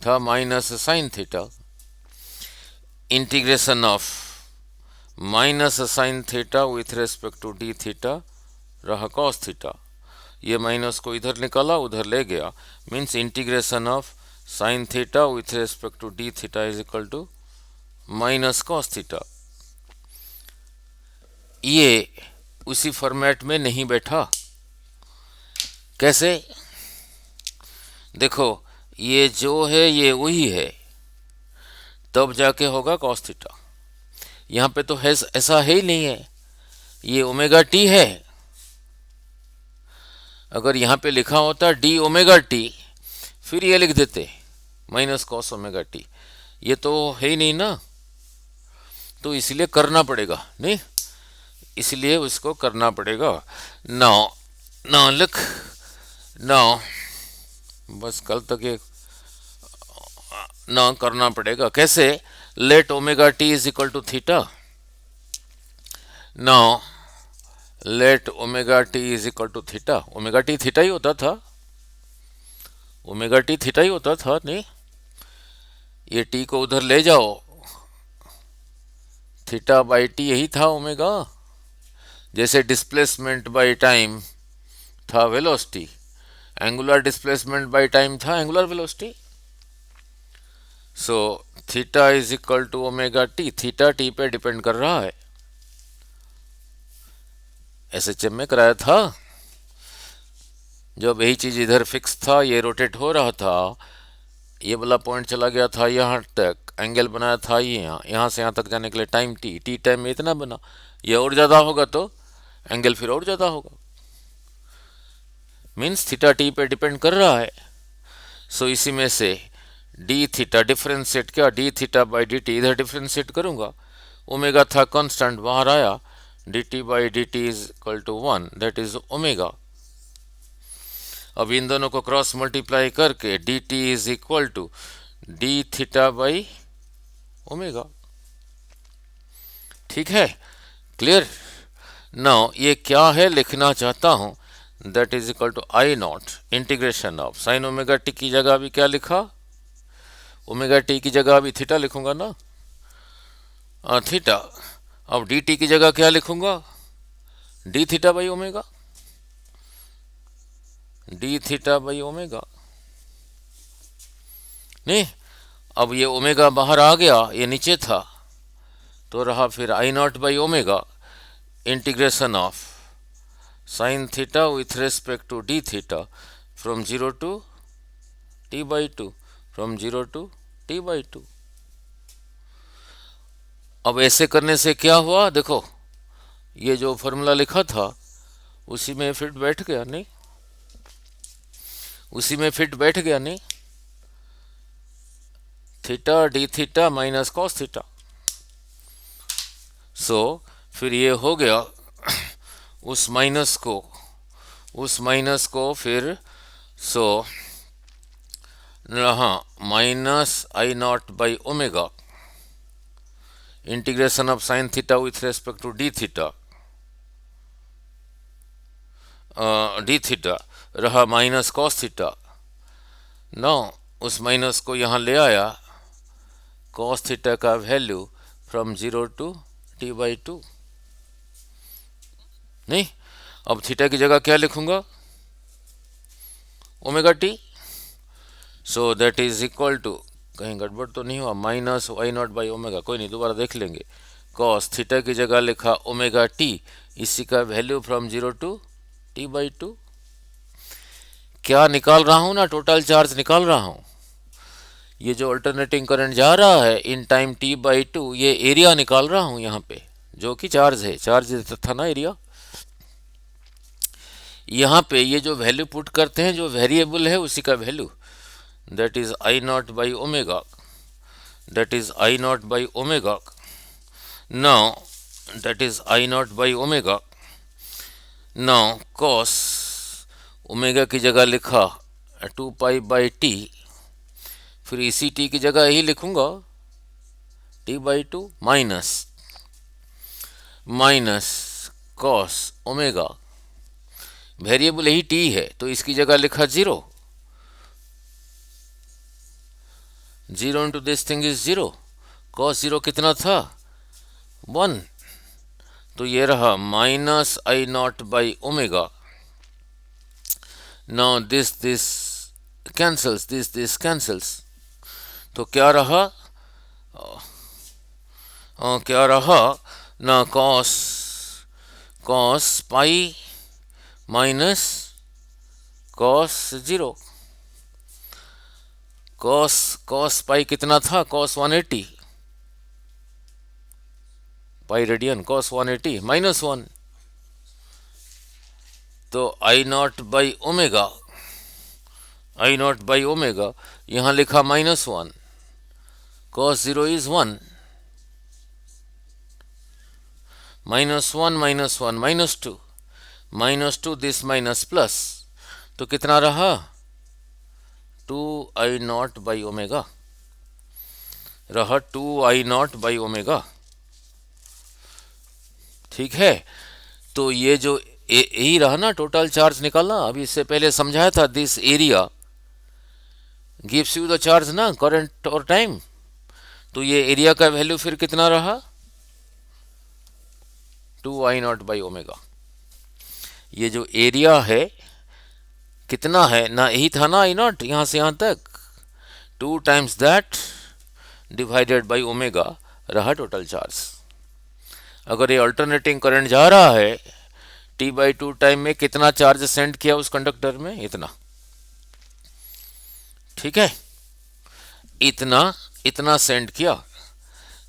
था minus sine theta. Integration of minus sine theta with respect to D theta रहा cos theta. ये minus को इधर निकाला, उधर ले गया, means integration of sine theta with respect to D theta is equal to minus cos theta. ये उसी फॉर्मेट में नहीं बैठा। कैसे, देखो ये जो है ये वही है, तब जाके होगा कॉस थीटा। यहाँ पे तो है, ऐसा है ही नहीं है, ये ओमेगा टी है। अगर यहाँ पे लिखा होता डी ओमेगा टी, फिर ये लिख देते माइनस कॉस ओमेगा टी, ये तो है ही नहीं ना, तो इसलिए करना पड़ेगा। नहीं, इसलिए उसको करना पड़ेगा। नाउ नाउ लिख, नाउ बस कल तक ये ना करना पड़ेगा। कैसे, let omega T is equal to theta. Now let omega T is equal to theta. Omega T theta ही होता था, ओमेगा टी थीटा ही होता था। नहीं, ये टी को उधर ले जाओ, थीटा बाई टी यही था ओमेगा। जैसे डिस्प्लेसमेंट बाई टाइम था velocity, angular displacement by time था angular velocity. So theta is equal to omega T, theta T पे डिपेंड कर रहा है। एसएचएम में कराया था, जब यही चीज इधर फिक्स था, ये रोटेट हो रहा था, ये वाला पॉइंट चला गया था यहाँ तक, एंगल बनाया था ये यहाँ से यहाँ तक जाने के लिए टाइम टी टाइम में इतना बना, ये और ज़्यादा होगा तो एंगल फिर और ज़्यादा होगा, मीन्स थीटा टी पे डिपेंड कर रहा है। सो इसी में से डी थीटा डिफ्रेंशिएट, क्या D theta by D T इधर डिफ्रेंशिएट करूँगा, ओमेगा था कांस्टेंट, बाहर आया D T by D T is equal to 1, that is omega. अब इन दोनों को क्रॉस मल्टीप्लाई करके D T is equal to D theta by omega. ठीक है, क्लियर। नाउ ये क्या है लिखना चाहता हूं, that is equal to I nought integration of sine omega T की जगह अभी क्या लिखा, ओमेगा टी की जगह अभी थीटा लिखूंगा ना, थीटा। अब डी टी की जगह क्या लिखूंगा, D theta by omega, D theta by omega. नहीं, अब ये ओमेगा बाहर आ गया, ये नीचे था, तो रहा फिर I nought by omega integration of sine theta with respect to D theta from 0 to T by two, from 0 to T by two. अब ऐसे करने से क्या हुआ, देखो ये जो फॉर्मूला लिखा था उसी में फिट बैठ गया, नहीं उसी में फिट बैठ गया, नहीं, theta D theta minus cos theta. So फिर ये हो गया, उस माइनस को फिर सो हाँ minus I nought by omega integration of sine theta with respect to D theta रहा माइनस कॉस थीटा। नो, उस माइनस को यहाँ ले आया, कॉस थीटा का value from 0 to T by two. नहीं, अब थीटा की जगह क्या लिखूंगा, omega T. So that is equal to, कहीं गड़बड़ तो नहीं हुआ, minus Y nought by omega, कोई नहीं दोबारा देख लेंगे, कॉस थीटा की जगह लिखा ओमेगा टी, इसी का value from 0 to T by two. क्या निकाल रहा हूं ना, टोटल चार्ज निकाल रहा हूं। ये जो अल्टरनेटिंग करंट जा रहा है in time T by two, ये एरिया निकाल रहा हूं यहाँ पे, जो कि चार्ज है, चार्ज था ना एरिया। यहाँ पे ये जो वैल्यू पुट करते हैं, जो वेरिएबल है उसी का value, that is I nought by omega, that is I nought by omega. Now that is I nought by omega. Now cos omega की जगह लिखा 2 पाई बाई टी, फिर इसी टी की जगह यही लिखूंगा T by two minus cos omega, variable यही टी है तो इसकी जगह लिखा 0 into this thing is 0, cos 0 कितना था 1, तो ये रहा minus I nought by omega. Now this cancels, this cancels, तो क्या रहा, क्या रहा ना, cos pi minus cos 0, cos pi कितना था, cos 180 pi radian, cos 180 minus 1, तो I nought by omega, I nought by omega यहाँ लिखा -1, cos 0 is 1, -1 -1 -2 this minus plus, तो कितना रहा 2 आई नॉट बाई ओमेगा, रहा 2 आई नॉट बाई ओमेगा। ठीक है, तो ये जो यही रहा ना टोटल चार्ज निकालना, अभी इससे पहले समझाया था, this area gives you the charge ना, करंट और टाइम, तो ये एरिया का वैल्यू फिर कितना रहा 2 आई नॉट बाई ओमेगा। ये जो एरिया है कितना है ना, यही था ना आई नॉट, यहां से यहां तक 2 times that divided by omega रहा टोटल चार्ज। अगर ये अल्टरनेटिंग करंट जा रहा है टी बाई 2 टाइम में, कितना चार्ज सेंड किया उस कंडक्टर में, इतना। ठीक है, इतना सेंड किया,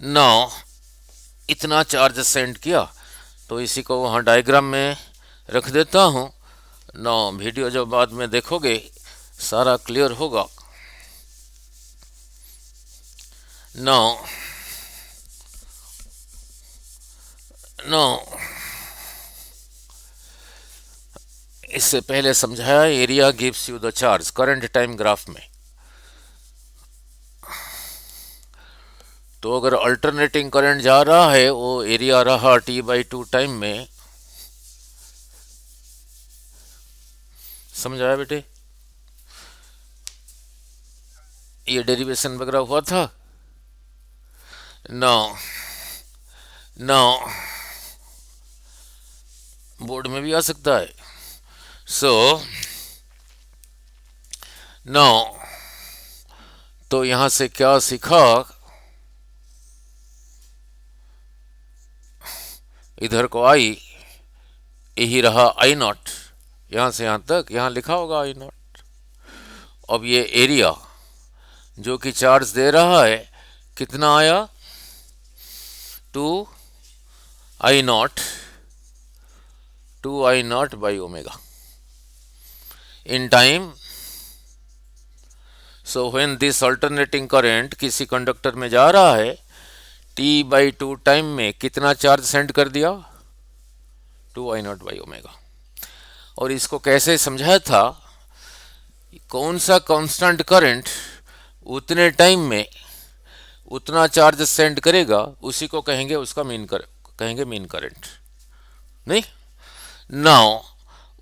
नाउ इतना चार्ज सेंड किया, तो इसी को वहाँ डायग्राम में रख देता हूँ। नाउ वीडियो जो बाद में देखोगे सारा क्लियर होगा। नाउ इससे पहले समझाया area gives you the charge current time graph में। तो अगर अल्टरनेटिंग करंट जा रहा है वो एरिया रहा T/2 टाइम में। समझाया बेटे? ये डेरिवेशन वगैरह हुआ था? नो नो, बोर्ड में भी आ सकता है। सो नो, तो यहां से क्या सीखा? इधर को आई, यही रहा I0, यहां से यहां तक यहां लिखा होगा I0। अब ये एरिया जो कि चार्ज दे रहा है कितना आया? 2I0 2I0 by omega in time. So when this alternating current किसी कंडक्टर में जा रहा है T/2 टाइम में कितना चार्ज सेंड कर दिया? 2I0 by omega. और इसको कैसे समझाया था? कौन सा कांस्टेंट करंट उतने टाइम में उतना चार्ज सेंड करेगा उसी को कहेंगे उसका कहेंगे मीन करंट। नहीं, नाउ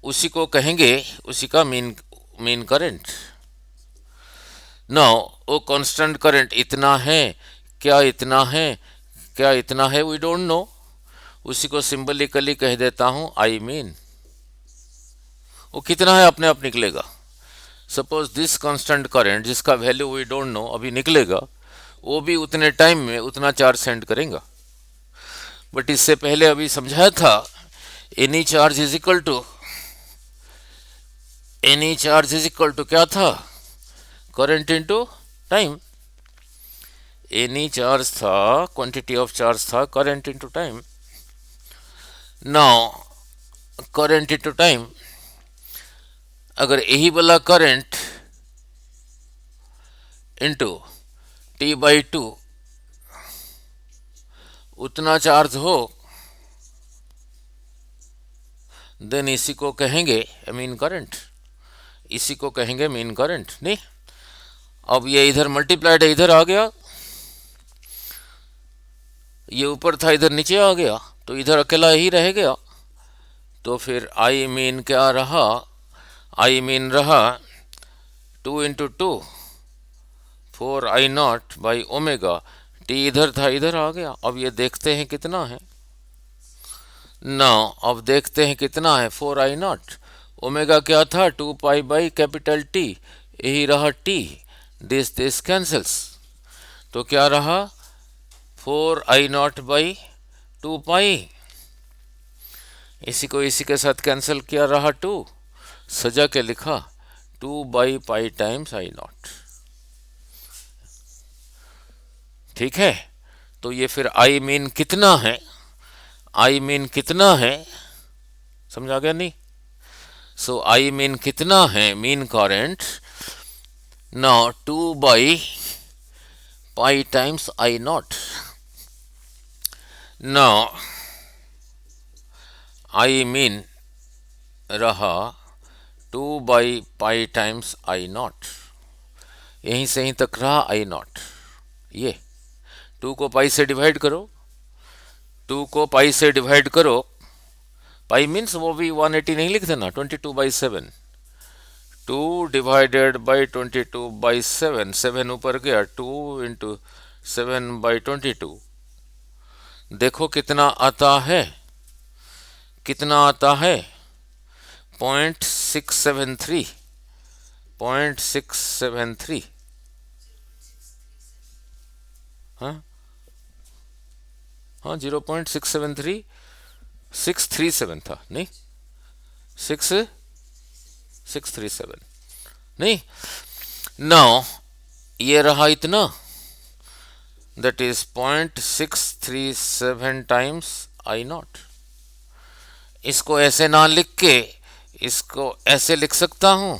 उसी को कहेंगे उसी का मीन करंट। नाउ वो कांस्टेंट करंट इतना है, क्या इतना है, क्या इतना है, वी डोंट नो। उसी को सिंबलिकली कह देता हूं आई मीन। वो कितना है अपने आप निकलेगा। सपोज दिस कांस्टेंट करंट जिसका वैल्यू वी डोंट नो अभी निकलेगा, वो भी उतने टाइम में उतना चार्ज सेंड करेगा। बट इससे पहले अभी समझाया था any charge is equal to क्या था? Current into time. Any charge था, क्वांटिटी ऑफ चार्ज था, current into time. Now current into time, अगर यही वाला करंट इनटू T/2 उतना चार्ज हो, देन इसी को कहेंगे मीन करंट। इसी को कहेंगे मीन करंट। नहीं, अब ये इधर मल्टीप्लाइड है, इधर आ गया, ये ऊपर था इधर नीचे आ गया, तो इधर अकेला ही रह गया। तो फिर आई मीन क्या रहा? आई मीन रहा 2 into 2 4I0 by omega. T इधर था इधर आ गया। अब ये देखते हैं कितना है ना। अब देखते हैं कितना है 4I0। ओमेगा क्या था? 2 पाई बाई कैपिटल टी, यही रहा टी। दिस कैंसल्स, तो क्या रहा? 4I0 बाई 2 पाई। इसी को इसी के साथ कैंसिल किया, रहा 2, सजा के लिखा 2/पाई टाइम्स I0। ठीक है, तो ये फिर आई मीन कितना है? आई मीन कितना है? समझ आ गया नहीं? सो आई मीन कितना है? मीन करंट ना 2/पाई टाइम्स I0। ना आई मीन रहा 2/पाई टाइम्स I0। यहीं से यहीं तक रहा I0। ये 2 को पाई से डिवाइड करो, 2 को पाई से डिवाइड करो। पाई मीन्स वो भी 180 नहीं लिख देना, 22/7। 2 डिवाइडेड बाई 22/7, 7 ऊपर गया, 2 इंटू 7/22। देखो कितना आता है, कितना आता है? 0.673, 0.673। हाँ हाँ, 0.673, 637 था नहीं, 637 नहीं। नाउ ये रहा इतना, दैट इज 0.637 टाइम्स I0। इसको ऐसे ना लिख के इसको ऐसे लिख सकता हूं,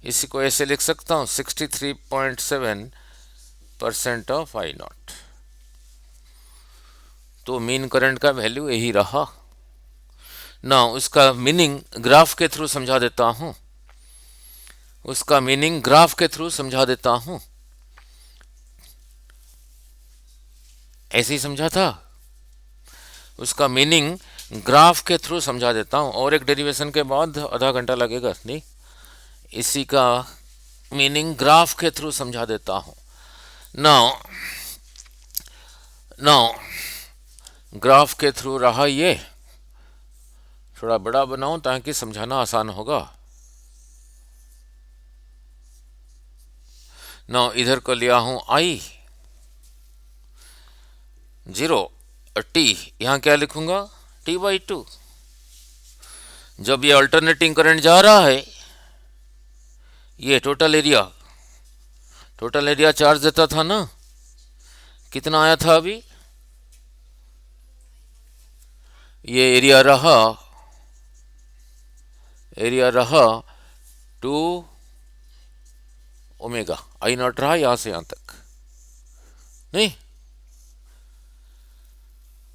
इसी को ऐसे लिख सकता हूं 63.7% ऑफ I0। तो मीन करंट का वैल्यू यही रहा ना उसका मीनिंग ग्राफ के थ्रू समझा देता हूं, उसका मीनिंग ग्राफ के थ्रू समझा देता हूं। ऐसे ही समझा था, उसका मीनिंग ग्राफ के थ्रू समझा देता हूं, और एक डेरिवेशन के बाद आधा घंटा लगेगा नहीं, इसी का मीनिंग ग्राफ के थ्रू समझा देता हूं। नाउ नाउ ग्राफ के थ्रू रहा ये, थोड़ा बड़ा बनाऊं ताकि समझाना आसान होगा। नाउ इधर को लिया हूं आई 0 और टी, यहां क्या लिखूंगा T/2। जब ये अल्टरनेटिंग करंट जा रहा है, ये टोटल एरिया चार्ज देता था ना, कितना आया था अभी, ये एरिया रहा 2 ओमेगा, आई नॉट रहा यहां से यहां तक नहीं।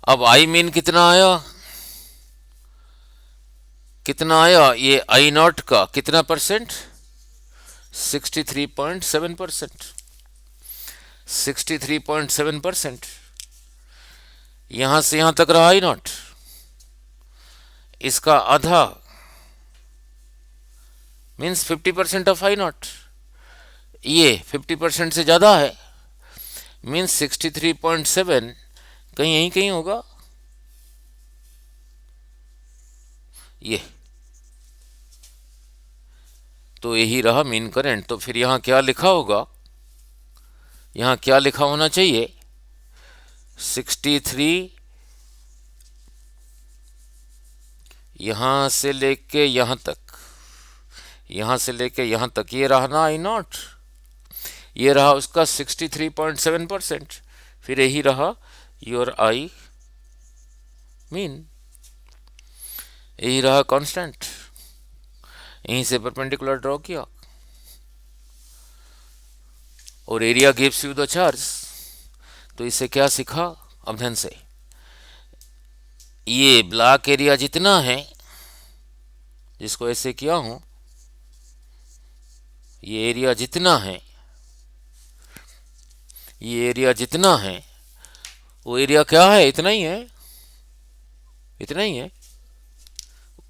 अब आई मीन कितना आया, ये आई नॉट का कितना परसेंट, 63.7%, 63.7%। यहां से यहां तक रहा आई नॉट, इसका आधा मीन्स 50% ऑफ आई नॉट, ये 50% से ज्यादा है, मीन्स 63.7 कहीं यहीं कहीं होगा ये, तो यही रहा मीन करंट। तो फिर यहां क्या लिखा होगा, यहां क्या लिखा होना चाहिए, 63 यहां से लेके यहां तक, यहां से लेके यहां तक, ये रहा ना आई नॉट, ये रहा उसका 63.7%, फिर यही रहा योर आई मीन, यही रहा कांस्टेंट, यहीं से परपेंडिकुलर ड्रॉ किया, और area gives you the charge. तो इसे क्या सीखा, अब ध्यान से, ये ब्लॉक एरिया जितना है, जिसको ऐसे किया हूं, ये एरिया जितना है, ये एरिया जितना है, वो एरिया क्या है, इतना ही है, इतना ही है,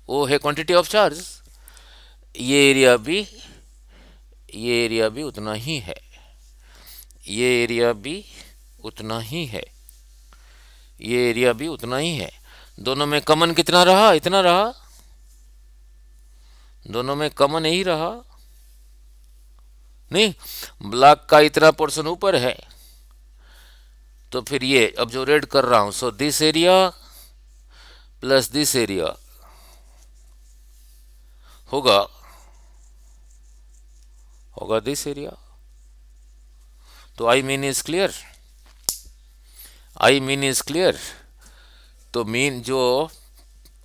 वो है क्वांटिटी ऑफ चार्ज। ये एरिया भी उतना ही है, ये एरिया भी उतना ही है, ये एरिया भी उतना ही है। दोनों में कॉमन कितना रहा, इतना रहा, दोनों में कॉमन यही रहा नहीं, ब्लॉक का इतना पोर्शन ऊपर है, तो फिर ये अब जो रेड कर रहा हूं, so this area plus this area होगा दिस एरिया। तो I mean is clear, I mean is clear. तो मीन जो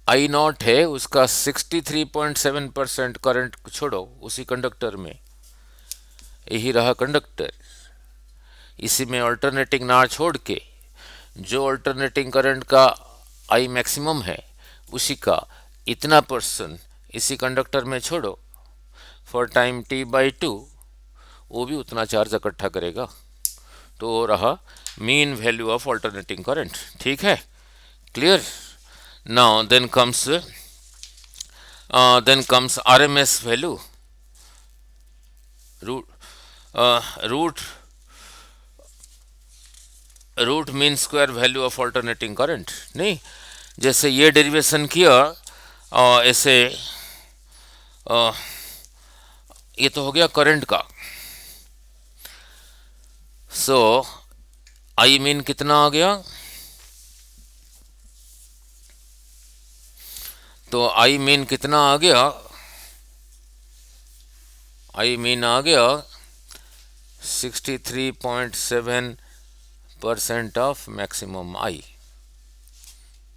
आई नॉट है उसका 63.7% करंट छोड़ो, उसी कंडक्टर में यही रहा कंडक्टर, इसी में अल्टरनेटिंग ना छोड़ के जो अल्टरनेटिंग करंट का आई मैक्सिमम है, उसी का इतना पर्सन इसी कंडक्टर में छोड़ो, फॉर टाइम T/2 वो भी उतना चार्ज इकट्ठा करेगा। तो वो रहा mean value of alternating current. ठीक है, clear. Now then comes RMS value, root mean square value of alternating current नहीं। जैसे ये डेरिवेशन किया, ऐसे ये तो हो गया करंट का। सो आई मीन कितना आ गया, तो आई मीन कितना आ गया, आई मीन आ गया 63.7% ऑफ मैक्सिमम आई।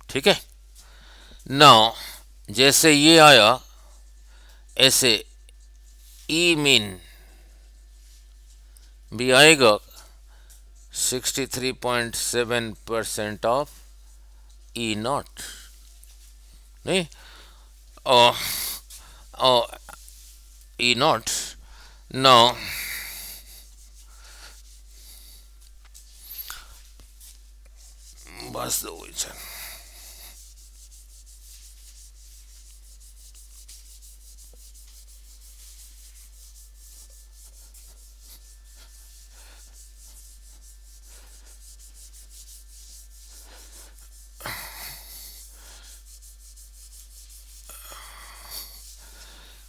ठीक है, नाउ जैसे ये आया, ऐसे ई मीन भी आएगा 63.7% ऑफ ई नॉट। नहीं, ई नॉट नो बस दो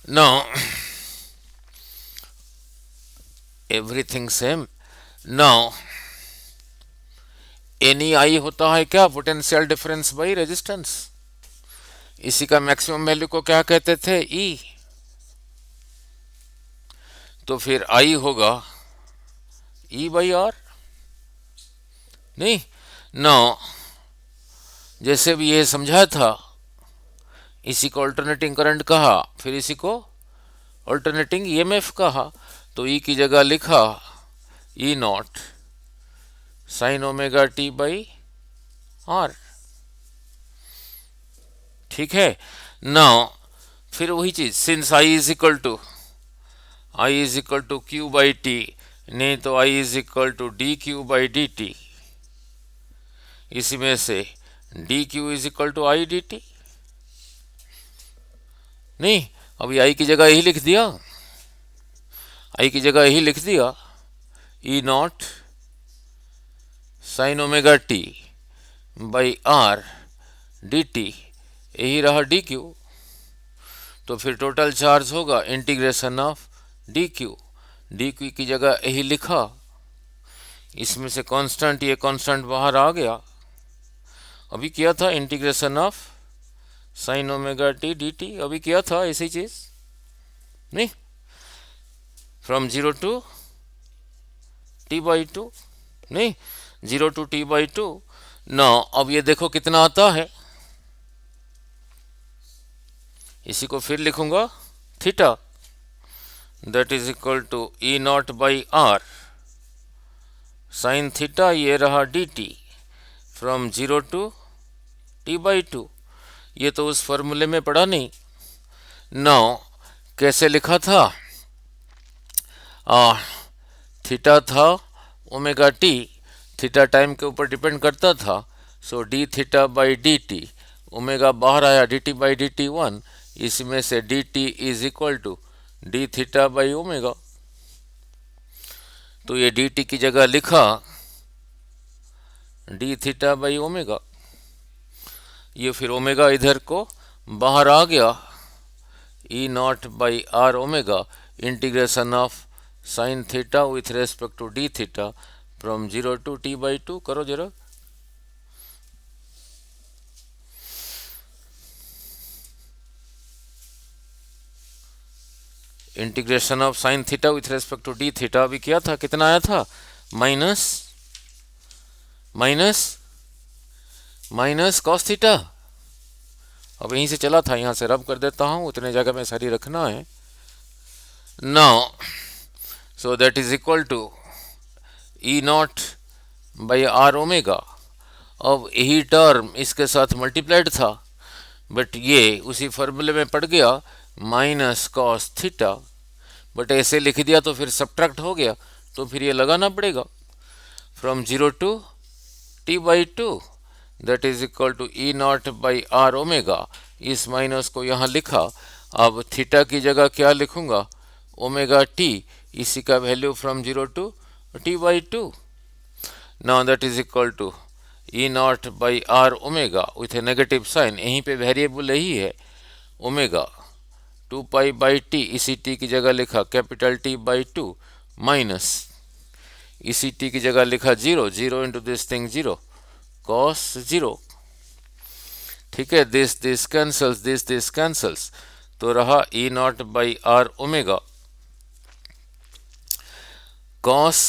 no everything same. No any I होता है क्या, पोटेंशियल डिफरेंस बाई रेजिस्टेंस। इसी का मैक्सिमम वैल्यू को क्या कहते थे, ई। तो फिर आई होगा ई बाई आर। नहीं, नो जैसे भी ये समझा था, इसी को अल्टरनेटिंग करंट कहा, फिर इसी को अल्टरनेटिंग ईएमएफ कहा। तो ई की जगह लिखा E nought sine omega T by R. ठीक है। नाउ फिर वही चीज, since I is equal to Q by T, नहीं तो I is equal to D Q by D T. इसी में से D Q is equal to I D T. नहीं, अभी आई की जगह यही लिख दिया, आई की जगह यही लिख दिया E nought sine omega T by R D T, यही रहा डी क्यू। तो फिर टोटल चार्ज होगा इंटीग्रेशन ऑफ डी क्यू की जगह यही लिखा, इसमें से कांस्टेंट, ये कांस्टेंट बाहर आ गया। अभी किया था integration of sine omega T D T, अभी किया था ऐसी चीज, नहीं, from 0 to T by two, नहीं 0 टू टी बाई टू। ना अब ये देखो कितना आता है, इसी को फिर लिखूंगा theta, that is equal to E nought by R sine theta, ये रहा D T from 0 to T by two. ये तो उस फॉर्मूले में पड़ा नहीं। नाउ कैसे लिखा था, थीटा था ओमेगा टी, थीटा टाइम के ऊपर डिपेंड करता था, so D theta by D T, omega बाहर आया D T by D T 1, इसमें से D T is equal to D theta by omega. तो ये डी टी की जगह लिखा डी थीटा बाई ओमेगा, ये फिर ओमेगा इधर को बाहर आ गया, E nought by R omega integration of sine theta with respect to D theta from 0 to T by two. करो जरा, integration of sine theta with respect to D theta अभी किया था, कितना आया था, minus minus minus cos theta. अब यहीं से चला था, यहां से रब कर देता हूं, उतने जगह में सारी रखना है। Now so that is equal to E nought by R omega. अब यही टर्म इसके साथ मल्टीप्लाइड था, बट ये उसी फॉर्मूले में पड़ गया माइनस कॉस थीटा, बट ऐसे लिख दिया तो फिर सब्ट्रैक्ट हो गया, तो फिर ये लगाना पड़ेगा from 0 to T by two, that is equal to E nought by R omega. इस माइनस को यहाँ लिखा, अब थीटा की जगह क्या लिखूंगा, ओमेगा टी, इसी का value from 0 to T by two. Now that is equal to E nought by R omega with a negative sign, यहीं पे वेरिएबल यही है ओमेगा 2 पाई बाई टी, इसी टी की जगह लिखा capital T by two, minus इसी T की जगह लिखा 0, 0 इंटू दिस थिंग 0 कॉस 0। ठीक है, दिस कैंसल्स, दिस कैंसल्स, तो रहा E nought by R omega cos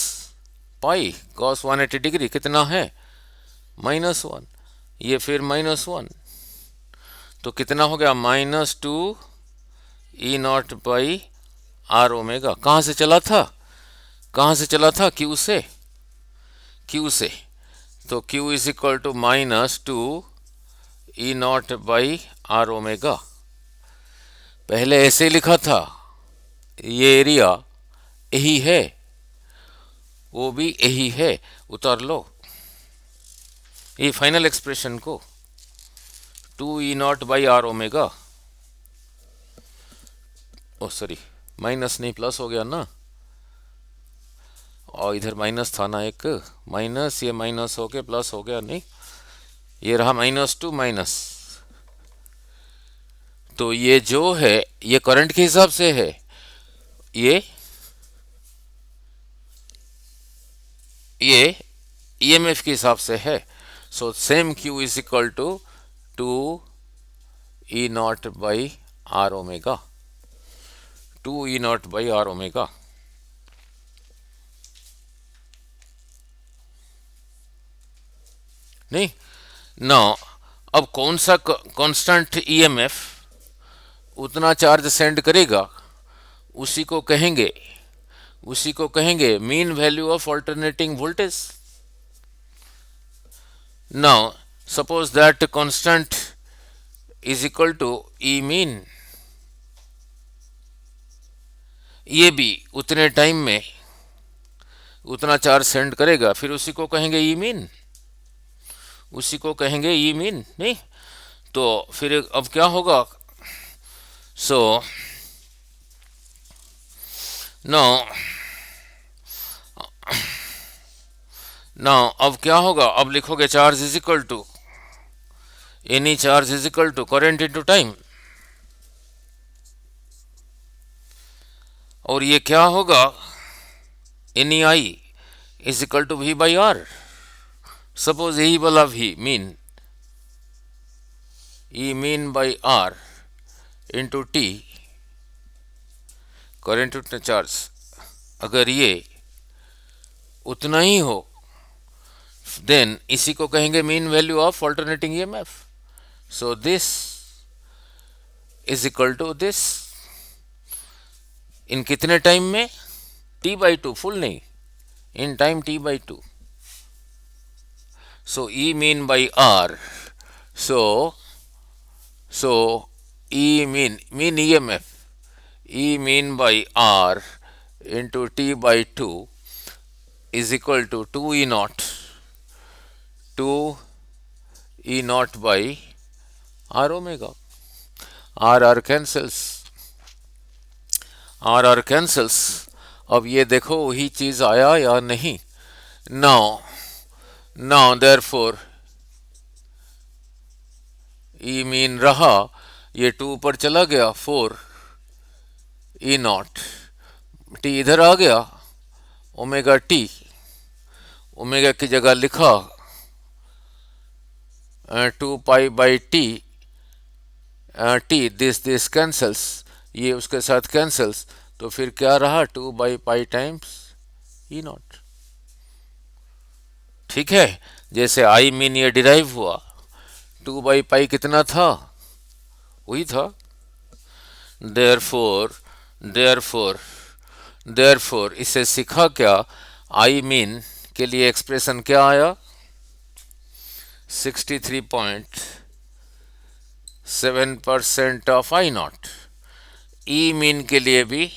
pi, cos 180 degree कितना है, -1, ये फिर -1, तो कितना हो गया, -2 E nought by R omega. कहाँ से चला था, कहाँ से चला था, क्यू से, क्यू से। तो Q is equal to -2 E nought by R omega. पहले ऐसे लिखा था, ये एरिया यही है, वो भी यही है, उतार लो ये फाइनल एक्सप्रेशन को, 2E0/R ओमेगा। ओ सॉरी, माइनस नहीं प्लस हो गया ना, और इधर माइनस था ना एक, माइनस ये माइनस हो के प्लस हो गया, नहीं ये रहा -2 माइनस। तो ये जो है ये करंट के हिसाब से है, ये ईएमएफ के हिसाब से है। So same Q is equal to 2E0/R omega, 2E0/R omega. नहीं ना, अब कौन सा कांस्टेंट ईएमएफ उतना चार्ज सेंड करेगा, उसी को कहेंगे mean value of alternating voltage. Now suppose that constant is equal to E mean, ये भी उतने टाइम में उतना चार्ज सेंड करेगा, फिर उसी को कहेंगे ई मीन, नहीं तो फिर अब क्या होगा। सो नाउ अब क्या होगा, अब लिखोगे charge is equal to any charge is equal to current into time, और ये क्या होगा, any I is equal to V/R। Suppose यही वाला V mean by R into T current to charge, अगर ये उतना ही हो देन इसी को कहेंगे mean value of alternating EMF. So this is equal to this in कितने टाइम में, T/2, फुल नहीं, in time T/2। So E mean by R, so E mean EMF, E mean by R into T/2 is equal to 2E0 by R omega. R cancels. अब ये देखो वही चीज आया या नहीं। नाउ देयरफॉर E मीन रहा, ये 2 पर चला गया, 4E0, T इधर आ गया, ओमेगा T, ओमेगा की जगह लिखा 2π/T, T दिस कैंसल्स, ये उसके साथ कैंसल्स, तो फिर क्या रहा, 2/π टाइम्स E0। ठीक है, जैसे आई मीन ये डिराइव हुआ, 2/π कितना था, वही था। देयरफॉर इसे सीखा क्या, आई मीन के लिए एक्सप्रेशन क्या आया, 63.7% ऑफ I0। ई मीन के लिए भी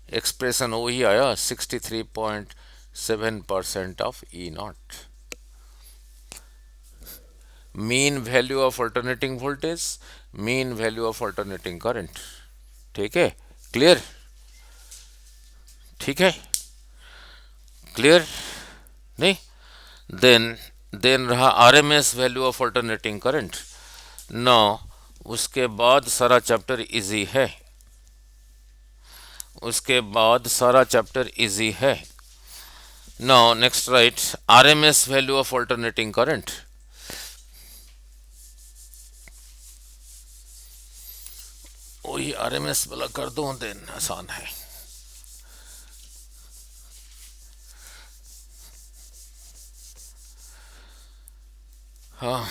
एक्सप्रेशन वही आया, 63.7% of E0। Mean value of alternating voltage, mean value of alternating current. ठीक है, क्लियर, ठीक है, क्लियर नहीं। देन रहा RMS value of alternating current. Now उसके बाद सारा चैप्टर इजी है, now next right RMS value of alternating current. वही RMS वाला कर दो, देन आसान है। हाँ,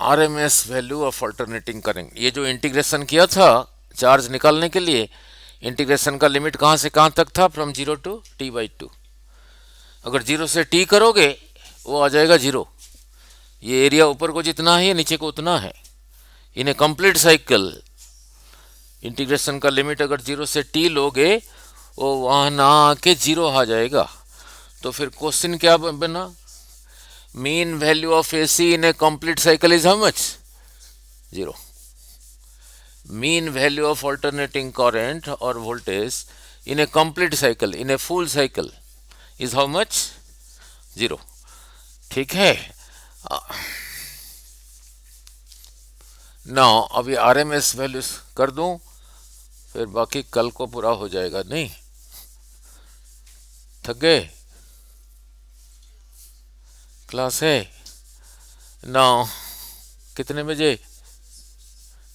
RMS value of alternating current, ये जो इंटीग्रेशन किया था चार्ज निकालने के लिए, इंटीग्रेशन का लिमिट कहाँ से कहाँ तक था, फ्रॉम 0 टू t/2। अगर 0 से t करोगे वो आ जाएगा 0। ये एरिया ऊपर को जितना है नीचे को उतना है। इन ए कंप्लीट साइकिल इंटीग्रेशन का लिमिट अगर 0 से t लोगे वो वहाँ ना आके 0 आ जाएगा। तो फिर क्वेश्चन क्या बना, mean value of AC in a complete cycle is how much, 0। mean value of alternating current or voltage in a complete cycle, in a full cycle is how much, 0। ठीक है। नाउ अभी RMS values कर दूं, फिर बाकी कल को पूरा हो जाएगा। नहीं थक गए, क्लास है। नाउ कितने बजे,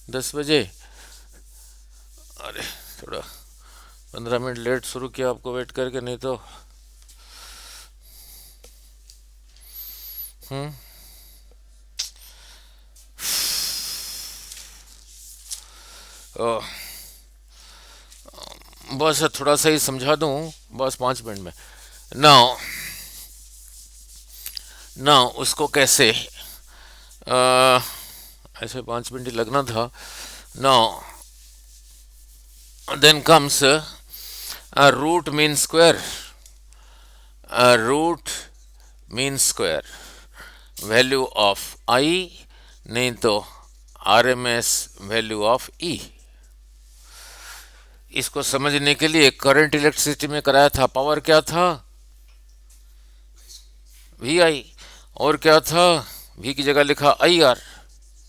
10 बजे। अरे थोड़ा 15 मिनट लेट शुरू किया आपको वेट करके, नहीं तो बस थोड़ा सा ही समझा दूं, बस 5 मिनट में। नाउ नाउ उसको कैसे ऐसे 5 मिनट ही लगना था। Now then comes a root mean square, a root mean square value of I, नहीं तो RMS value of E। इसको समझने के लिए करंट इलेक्ट्रिसिटी में कराया था, पावर क्या था, VI, और क्या था, V की जगह लिखा IR,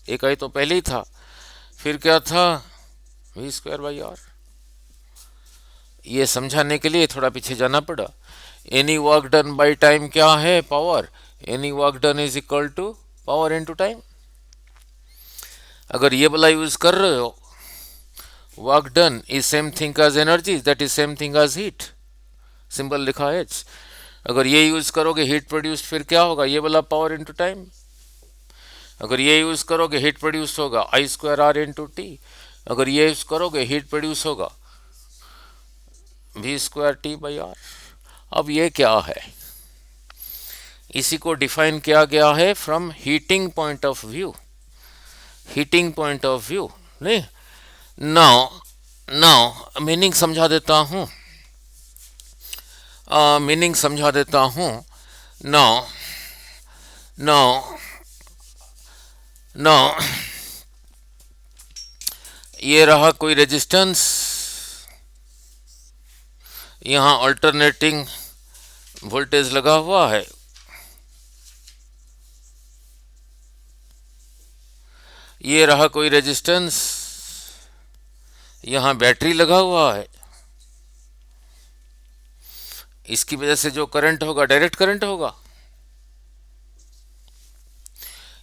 एक I तो पहले ही था, फिर क्या था, V²/R। ये समझाने के लिए थोड़ा पीछे जाना पड़ा। Any work done by time क्या है, power. Any work done is equal to power into time. अगर ये वाला यूज कर रहे हो, work done is same thing as energy, that is same thing as heat, symbol लिखा है H। अगर ये यूज करोगे हीट प्रोड्यूस, फिर क्या होगा, ये वाला पावर इनटू टाइम। अगर ये यूज करोगे हीट प्रोड्यूस होगा I²R इनटू T। अगर ये यूज करोगे हीट प्रोड्यूस होगा V²T/R। अब ये क्या है, इसी को डिफाइन किया गया है from heating point of view, heating point of view. नहीं, नाउ नाउ मीनिंग समझा देता हूं, मीनिंग समझा देता हूं। नाउ नाउ नाउ ये रहा कोई रेजिस्टेंस, यहां अल्टरनेटिंग वोल्टेज लगा हुआ है, ये रहा कोई रेजिस्टेंस, यहां बैटरी लगा हुआ है। इसकी वजह से जो करंट होगा डायरेक्ट करंट होगा,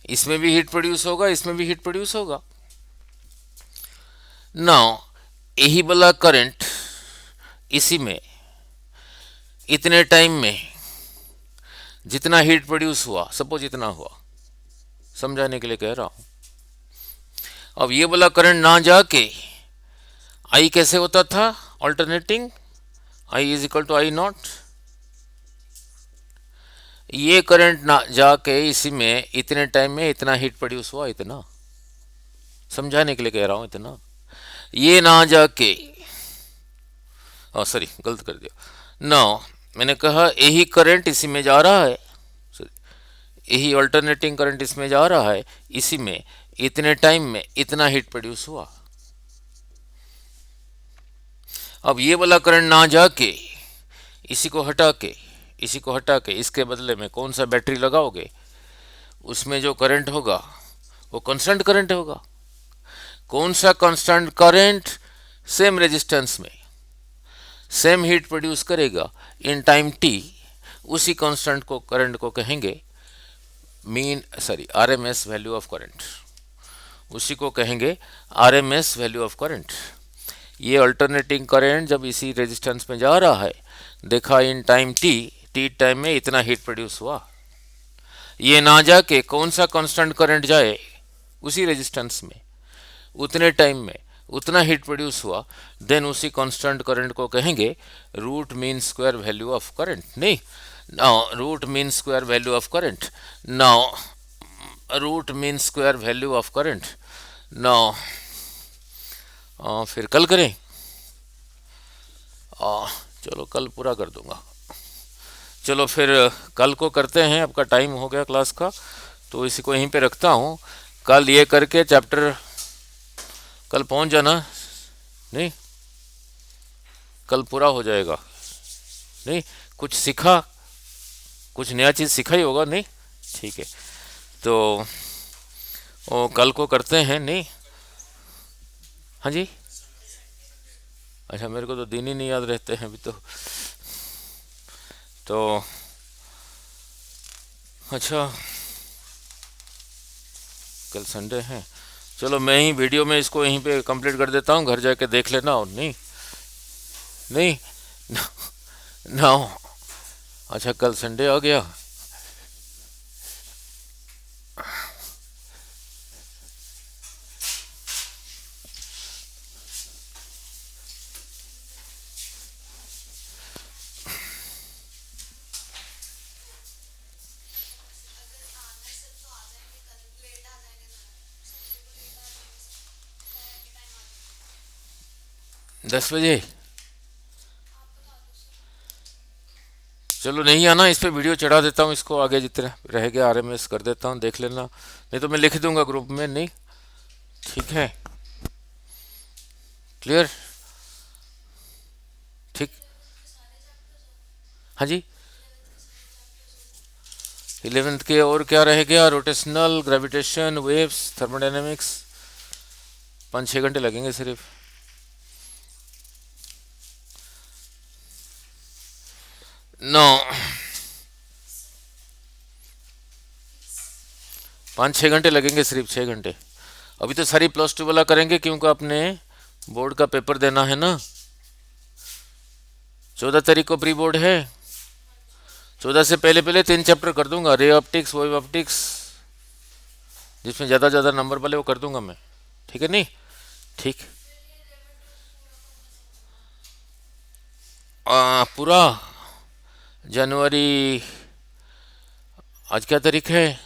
इसमें भी हीट प्रोड्यूस होगा, इसमें भी हीट प्रोड्यूस होगा। नाउ यही वाला करंट इसी में इतने टाइम में जितना हीट प्रोड्यूस हुआ, सपोज इतना हुआ, समझाने के लिए कह रहा हूं। अब ये वाला करंट ना जाके आई कैसे होता था, alternating I is equal to I0। ये करंट ना जाके इसी में इतने टाइम में इतना हीट प्रोड्यूस हुआ, इतना, समझाने के लिए कह रहा हूं, इतना। ये ना जाके, सॉरी गलत कर दिया। नाउ मैंने कहा यही करंट इसी में जा रहा है, यही अल्टरनेटिंग करंट इसमें जा रहा है, इसी में इतने टाइम में इतना हीट प्रोड्यूस हुआ। अब ये वाला करंट ना जाके इसी को हटा के, इसी को हटा के इसके बदले में कौन सा बैटरी लगाओगे, उसमें जो करंट होगा वो कांस्टेंट करंट होगा। कौन सा कांस्टेंट करंट, सेम रेजिस्टेंस में सेम हीट प्रोड्यूस करेगा इन टाइम t, उसी कांस्टेंट को करंट को कहेंगे RMS वैल्यू ऑफ करंट, उसी को कहेंगे RMS वैल्यू ऑफ करंट। ये अल्टरनेटिंग करंट जब इसी रेजिस्टेंस में जा रहा है, देखा इन टाइम t टाइम में इतना हीट प्रोड्यूस हुआ, ये ना जाके कौन सा कांस्टेंट करंट जाए उसी रेजिस्टेंस में उतने टाइम में उतना हीट प्रोड्यूस हुआ, देन उसी कांस्टेंट करंट को कहेंगे root mean square value of current. नहीं, now root mean square value of current. Now root mean square value of current. Now फिर कल करें। चलो कल पूरा कर दूंगा। चलो फिर कल को करते हैं, आपका टाइम हो गया क्लास का, तो इसी को यहीं पे रखता हूँ। कल ये करके चैप्टर कल पहुँच जाना। नहीं, कल पूरा हो जाएगा। नहीं, कुछ सीखा, कुछ नया चीज़ सीखा ही होगा। नहीं, ठीक है, तो वो कल को करते हैं। नहीं, हाँ जी, अच्छा, मेरे को तो दिन ही नहीं याद रहते हैं अभी तो अच्छा, कल संडे है। चलो मैं ही वीडियो में इसको यहीं पे कंप्लीट कर देता हूँ, घर जाके देख लेना। और नहीं, नहीं, ना, अच्छा, कल संडे आ गया। 10 बजे। चलो नहीं आना, इस पे वीडियो चढ़ा देता हूँ, इसको आगे जितना रह गया आरएमएस कर देता हूँ, देख लेना। नहीं तो मैं लिख दूंगा ग्रुप में। नहीं, ठीक है, क्लियर, ठीक। हाँ जी, 11th के और क्या रह गया? Rotational, gravitation, waves, thermodynamics. 5-6 घंटे लगेंगे सिर्फ। नो, 5-6 घंटे लगेंगे, सिर्फ 6 घंटे। अभी तो सारी +2 वाला करेंगे, क्योंकि अपने बोर्ड का पेपर देना है ना। 14 तारीख को प्री बोर्ड है। 14 से पहले पहले 3 चैप्टर कर दूंगा। रे ऑप्टिक्स, वेव ऑप्टिक्स, जिसमें ज़्यादा नंबर वाले वो कर दूंगा मैं। ठीक है, नहीं, ठीक। पूरा जनवरी, आज क्या तारीख है?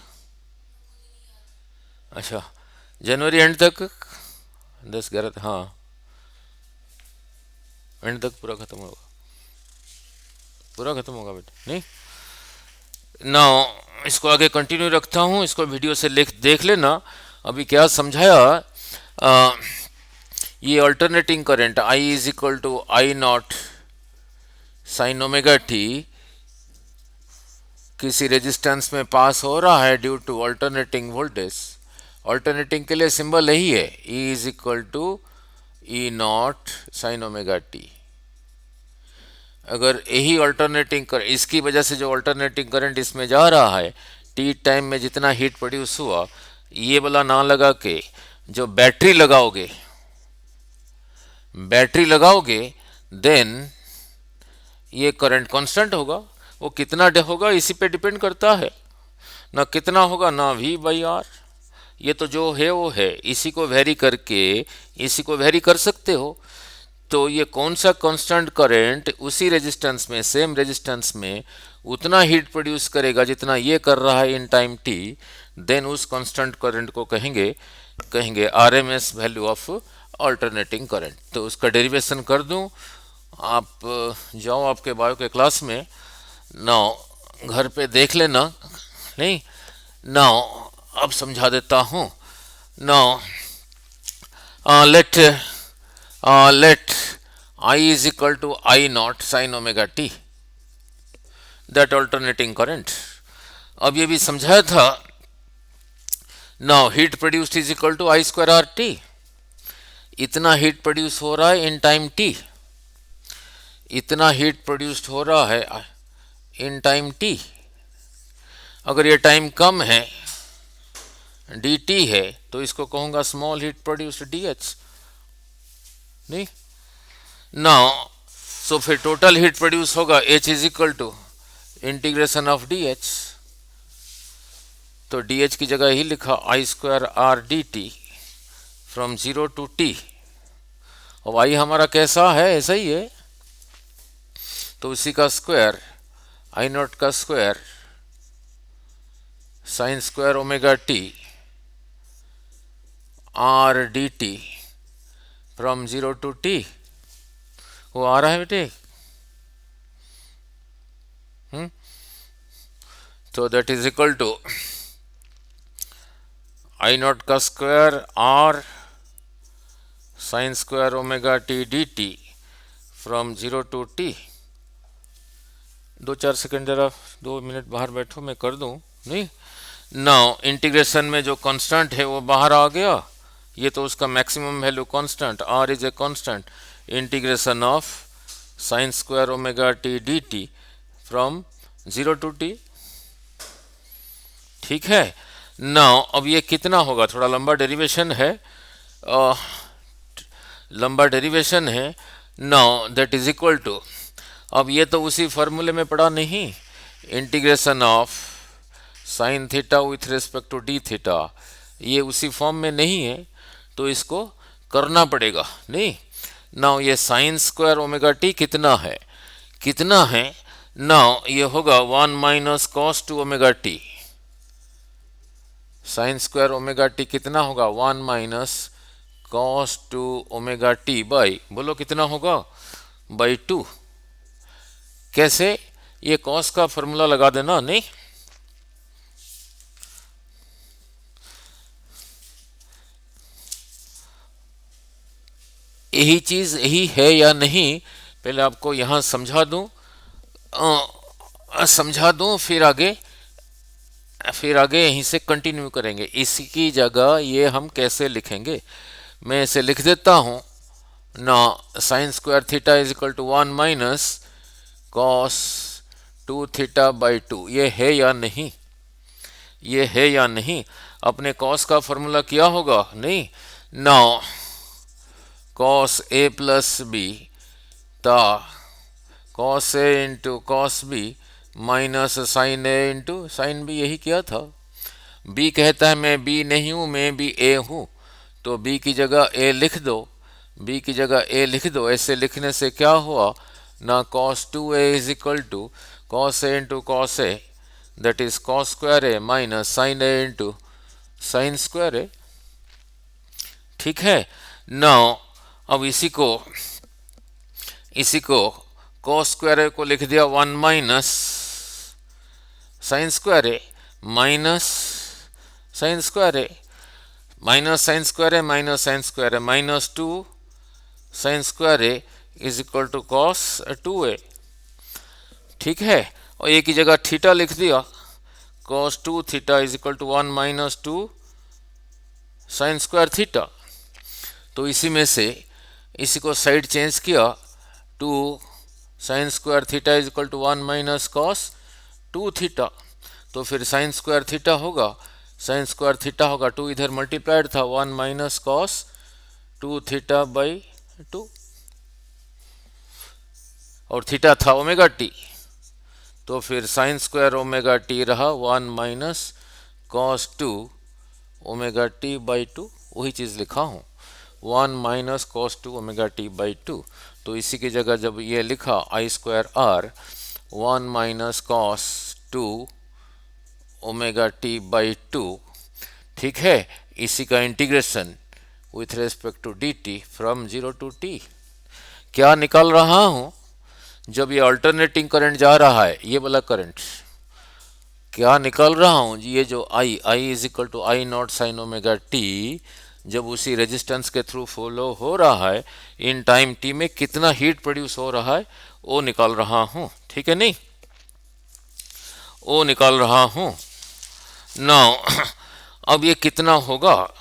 अच्छा, जनवरी एंड तक, 10-11, हाँ, एंड तक पूरा खत्म होगा, पूरा खत्म होगा बेटा। नहीं, ना, इसको आगे कंटिन्यू रखता हूँ, इसको वीडियो से देख लेना। अभी क्या समझाया? आ, ये alternating current I is equal to I not sine omega T किसी रेजिस्टेंस में पास हो रहा है due to alternating voltage. Alternating के लिए सिंबल यही है, E is equal to E nought sine omega T. अगर यही अल्टरनेटिंग कर, इसकी वजह से जो अल्टरनेटिंग करंट इसमें जा रहा है, टी टाइम में जितना हीट प्रोड्यूस हुआ, ये वाला ना लगा के जो बैटरी लगाओगे देन ये करंट कांस्टेंट होगा। वो कितना होगा इसी पे डिपेंड करता है, ना कितना होगा ना V/R। ये तो जो है वो है, इसी को वेरी करके इसी को वेरी कर सकते हो। तो ये कौन सा कांस्टेंट करंट उसी रेजिस्टेंस में, सेम रेजिस्टेंस में उतना हीट प्रोड्यूस करेगा जितना ये कर रहा है इन टाइम t, देन उस कांस्टेंट करंट को कहेंगे RMS value of alternating current. तो उसका डेरिवेशन कर दूं, आप जाओ आपके बायो के क्लास में, नाउ घर पे देख लेना। नहीं, नाउ अब समझा देता हूँ। Now let I is equal to I naught sin omega t, that alternating current। अब ये भी समझाया था। Now heat produced is equal to I square R T. इतना हीट प्रोड्यूस हो रहा है इन टाइम t, इतना हीट प्रोड्यूस्ड हो रहा है इन टाइम t। अगर ये टाइम कम है, dt है, तो इसको कहूँगा स्मॉल हीट प्रोड्यूस्ड dh। नहीं, नाउ सो फिर टोटल हीट प्रोड्यूस होगा H is equal to integration of dH। तो dH की जगह ही लिखा I square R dt from 0 to t। अब आई हमारा कैसा है, ऐसा ही है, तो उसी का स्क्वायर, आई नॉट का square sine square omega T R D T from 0 to T, वो आ रहा है बेटे। तो that is equal to I nought का square R sine square omega T D T from 0 to T. 2-4 second, जरा 2 minute बाहर बैठो, मैं कर दूं। नहीं, नाउ इंटीग्रेशन में जो कांस्टेंट है वो बाहर आ गया, ये तो उसका maximum value constant, R is a constant, integration of sine square omega T D T from 0 to T. ठीक है, नाउ अब ये कितना होगा, थोड़ा लंबा डेरिवेशन है, लंबा डेरिवेशन है। Now that is equal to, अब ये तो उसी फॉर्मूले में पड़ा नहीं, integration of sine theta with respect to D theta, ये उसी फॉर्म में नहीं है, तो इसको करना पड़ेगा। नहीं, नाउ ये साइन स्क्वायर ओमेगा टी कितना है, कितना है, नाउ ये होगा 1 minus cos two omega T, sign square omega T कितना होगा, 1 minus cos two omega T by, बोलो कितना होगा, बाई 2। कैसे, ये कॉस का फॉर्मूला लगा देना। नहीं, यही चीज यही है या नहीं, पहले आपको यहां समझा दूं, समझा दूं, फिर आगे यहीं से कंटिन्यू करेंगे। इसकी जगह ये हम कैसे लिखेंगे, मैं इसे लिख देता हूं ना, sine square theta is equal to 1 minus cos 2 theta by 2, ये है या नहीं, ये है या नहीं, अपने कॉस का फॉर्मूला किया होगा। नहीं, now cos A plus B ता cos A into cos B minus sine A into sine B, यही किया था। बी कहता है मैं बी नहीं हूं, मैं भी ए हूं, तो बी की जगह ए लिख दो, बी की जगह ए लिख दो। ऐसे लिखने से क्या हुआ ना, cos 2a is equal to cos A into cos A, that is cos square A minus sine A into sine square A. ठीक है, नाउ अब इसी को कॉस स्क्वायर ए को लिख दिया 1 minus sine square A minus sine square A, minus sine square A minus sine square A minus 2 sine square A is equal to cos 2a। ठीक है, और ए की जगह थीटा लिख दिया, cos 2 theta is equal to 1 minus 2 sine square theta. तो इसी में से इसी को साइड चेंज किया, 2 sine square theta is equal to 1 minus cos 2 theta, तो फिर साइन स्क्वायर थीटा होगा, साइन स्क्वायर थीटा होगा, 2 इधर मल्टीप्लाइड था, 1 माइनस कॉस 2 थीटा बाई 2, और थीटा था ओमेगा टी, तो फिर साइन स्क्वायर ओमेगा टी रहा 1 minus cos 2 omega T by 2, वही चीज़ लिखा हूँ, 1 minus cos 2 omega T by 2। तो इसी की जगह जब ये लिखा I square R 1 minus cos 2 omega T by 2, ठीक है, इसी का integration with respect to D T from 0 to T. क्या निकाल रहा हूँ, जब ये अल्टरनेटिंग करंट जा रहा है, ये वाला करंट क्या निकाल रहा हूँ, ये जो I is equal to I not sine omega T, जब उसी रेजिस्टेंस के थ्रू फॉलो हो रहा है, इन टाइम टी में कितना हीट प्रोड्यूस हो रहा है वो निकाल रहा हूँ। ठीक है, नहीं, वो निकाल रहा हूँ। नाउ अब ये कितना होगा,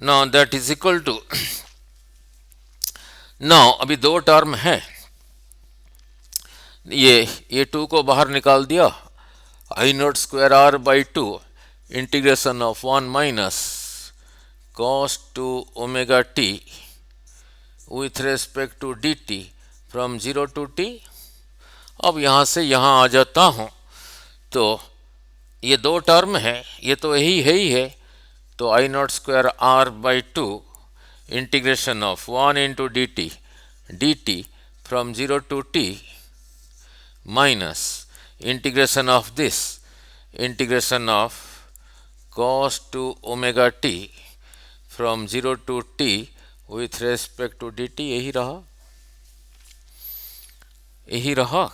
now that is equal to, now अभी 2 टर्म है, ये 2 को बाहर निकाल दिया, I nought square R by 2 integration of 1 minus cos 2 omega T with respect to D T from 0 to T. अब यहाँ से यहाँ आ जाता हूँ, तो ये 2 टर्म है, ये तो यही है ही है, तो I nought square R by 2 integration of 1 into D T dt from 0 to t minus integration of this integration of cos 2 omega t from 0 to t with respect to dt। यही रहा।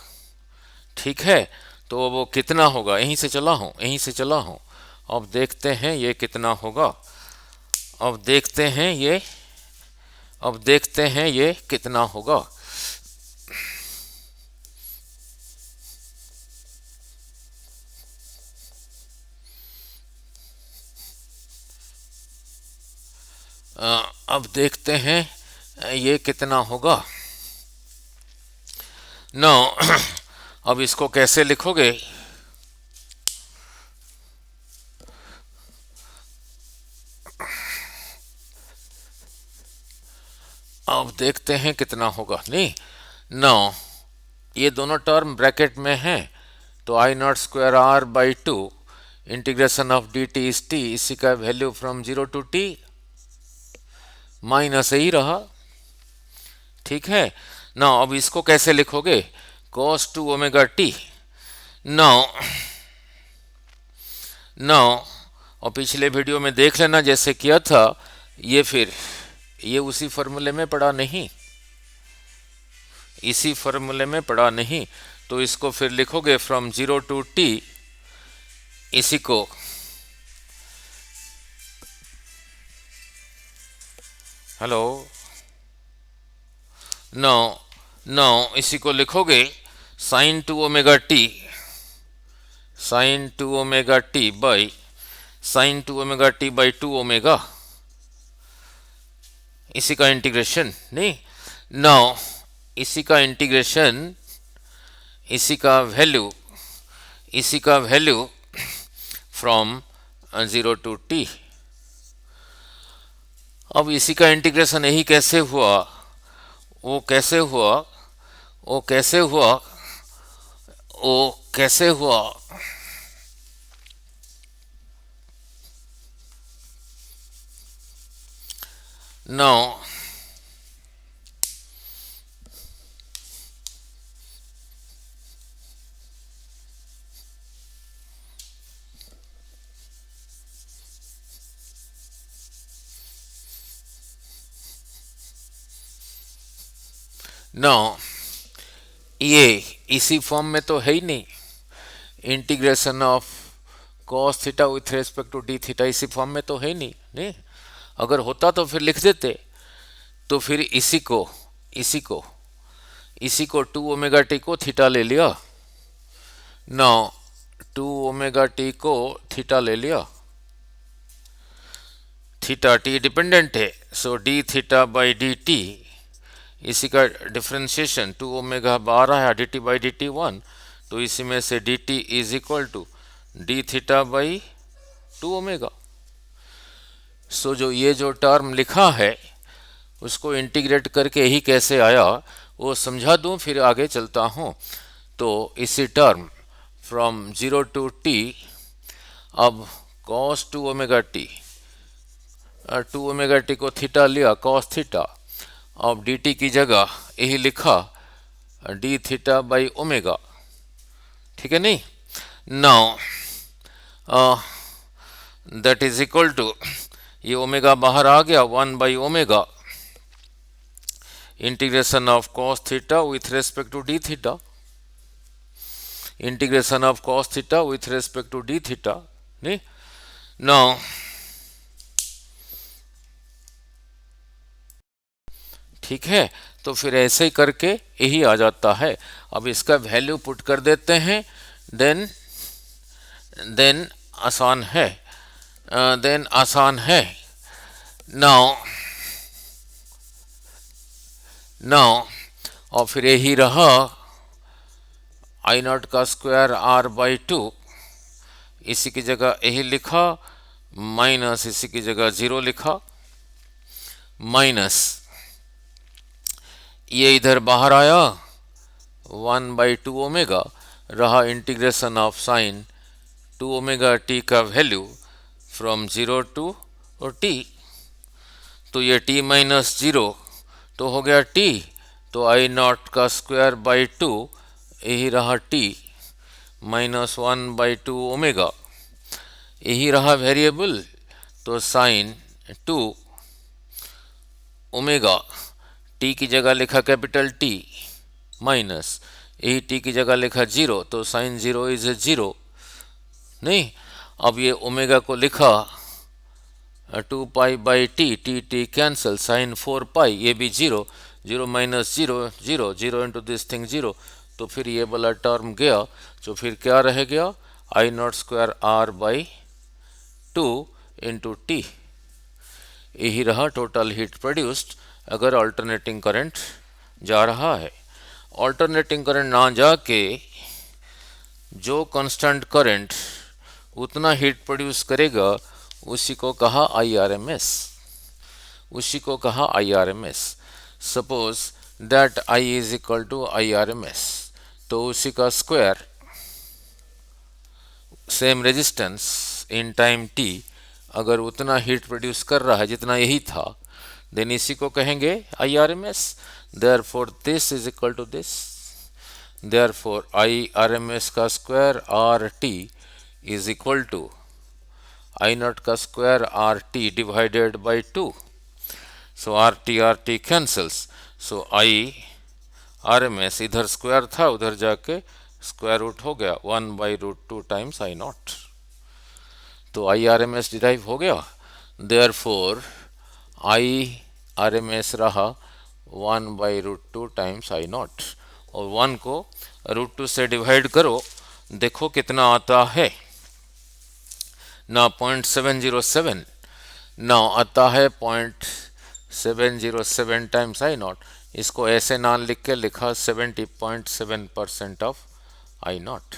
ठीक है, तो वो कितना होगा, यहीं से चला हूँ। अब देखते हैं ये कितना होगा। अब देखते हैं ये कितना होगा। अब देखते हैं ये कितना होगा। नो अब इसको कैसे लिखोगे? अब देखते हैं कितना होगा। नहीं, नो ये दोनों टर्म ब्रैकेट में हैं, तो I nought square R by two integration of D T is T, इसी का value from 0 to T minus यही रहा। ठीक है ना, अब इसको कैसे लिखोगे? cos 2 omega T. नाउ और पिछले वीडियो में देख लेना जैसे किया था, ये उसी फॉर्मूले में पड़ा नहीं, तो इसको फिर लिखोगे फ्रॉम 0 टू टी, इसी को हेलो नो इसी को लिखोगे sine 2 omega T by sine 2 omega T by 2 omega, इसी का इंटीग्रेशन। नहीं, नाउ इसी का इंटीग्रेशन, इसी का वैल्यू फ्रॉम 0 टू टी। अब इसी का इंटीग्रेशन यही कैसे हुआ, वो कैसे हुआ। नाउ ये इसी फॉर्म में तो है ही नहीं, integration of cos theta with respect to D theta इसी फॉर्म में तो है ही नहीं। अगर होता तो फिर लिख देते, तो फिर इसी को 2 ओमेगा टी को थीटा ले लिया। नाउ 2 ओमेगा टी को थीटा ले लिया, थीटा टी डिपेंडेंट है, so D theta by D T, इसी का डिफ्रेंशिएशन 2 ओमेगा आ रहा है D T by D T 1, तो इसी में से D T is equal to D theta by 2 omega. So ये जो टर्म लिखा है उसको इंटीग्रेट करके ही कैसे आया वो समझा दूं, फिर आगे चलता हूं। तो इसी टर्म फ्रॉम 0 टू टी, अब cos 2 omega T, 2 omega T को थीटा लिया cos थीटा, अब डी टी की जगह यही लिखा डी थीटा बाई ओमेगा। ठीक है, नहीं, now that is equal to, ये ओमेगा बाहर आ गया, 1 by omega integration of cos theta with respect to D theta, integration of cos theta with respect to D theta. नहीं, नाउ ठीक है, तो फिर ऐसे ही करके यही आ जाता है। अब इसका वैल्यू पुट कर देते हैं, देन आसान है। नाउ और फिर यही रहा आई नॉट का स्क्वायर आर बाई 2, इसी की जगह यही लिखा, माइनस इसी की जगह 0 लिखा, माइनस ये इधर बाहर आया 1 बाई 2 ओमेगा, रहा integration of sign 2 omega T का वैल्यू फ्रॉम 0 टू टी, तो ये t माइनस 0 तो हो गया t, तो आई नॉट का स्क्वायर बाई टू, यही रहा टी, माइनस 1/2 ओमेगा, यही रहा वेरिएबल, तो साइन 2 ओमेगा, टी की जगह लिखा कैपिटल टी, माइनस यही टी की जगह लिखा 0, तो साइन 0 इज 0, नहीं। अब ये ओमेगा को लिखा 2 पाई/टी, टी टी कैंसल, साइन 4 पाई, ये भी 0, 0 माइनस 0 0, 0 इंटू दिस थिंग 0, तो फिर ये वाला टर्म गया, तो फिर क्या रह गया, I nought square R by 2 into T, यही रहा टोटल हीट प्रोड्यूस्ड अगर अल्टरनेटिंग करंट जा रहा है। अल्टरनेटिंग करंट ना जाके जो कांस्टेंट करंट उतना हीट प्रोड्यूस करेगा उसी को कहा IRMS, उसी को I IRMS। Suppose that I is equal to IRMS, तो उसी का square, same resistance in time t, अगर उतना हीट प्रोड्यूस कर रहा है जितना यही था, देन इसी को कहेंगे IRMS। Therefore this is equal to this, therefore IRMS का square RT is equal to I nought का square RT divided by 2, so RT cancels, so IRMS इधर स्क्वायर था, उधर जाके स्क्वायर रूट हो गया, 1/√2 टाइम्स आई नॉट, तो IRMS derive हो गया। देयरफॉर IRMS रहा 1/√2 टाइम्स आई नॉट, और 1 को √2 से डिवाइड करो, देखो कितना आता है ना, 0.707, ना आता है 0.707 टाइम्स आई नॉट, इसको ऐसे ना लिख के लिखा 70.7% of I not,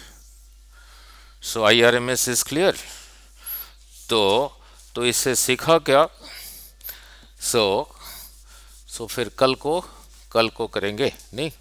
so IRMS is clear. तो इससे सीखा क्या, सो फिर कल को करेंगे, नहीं।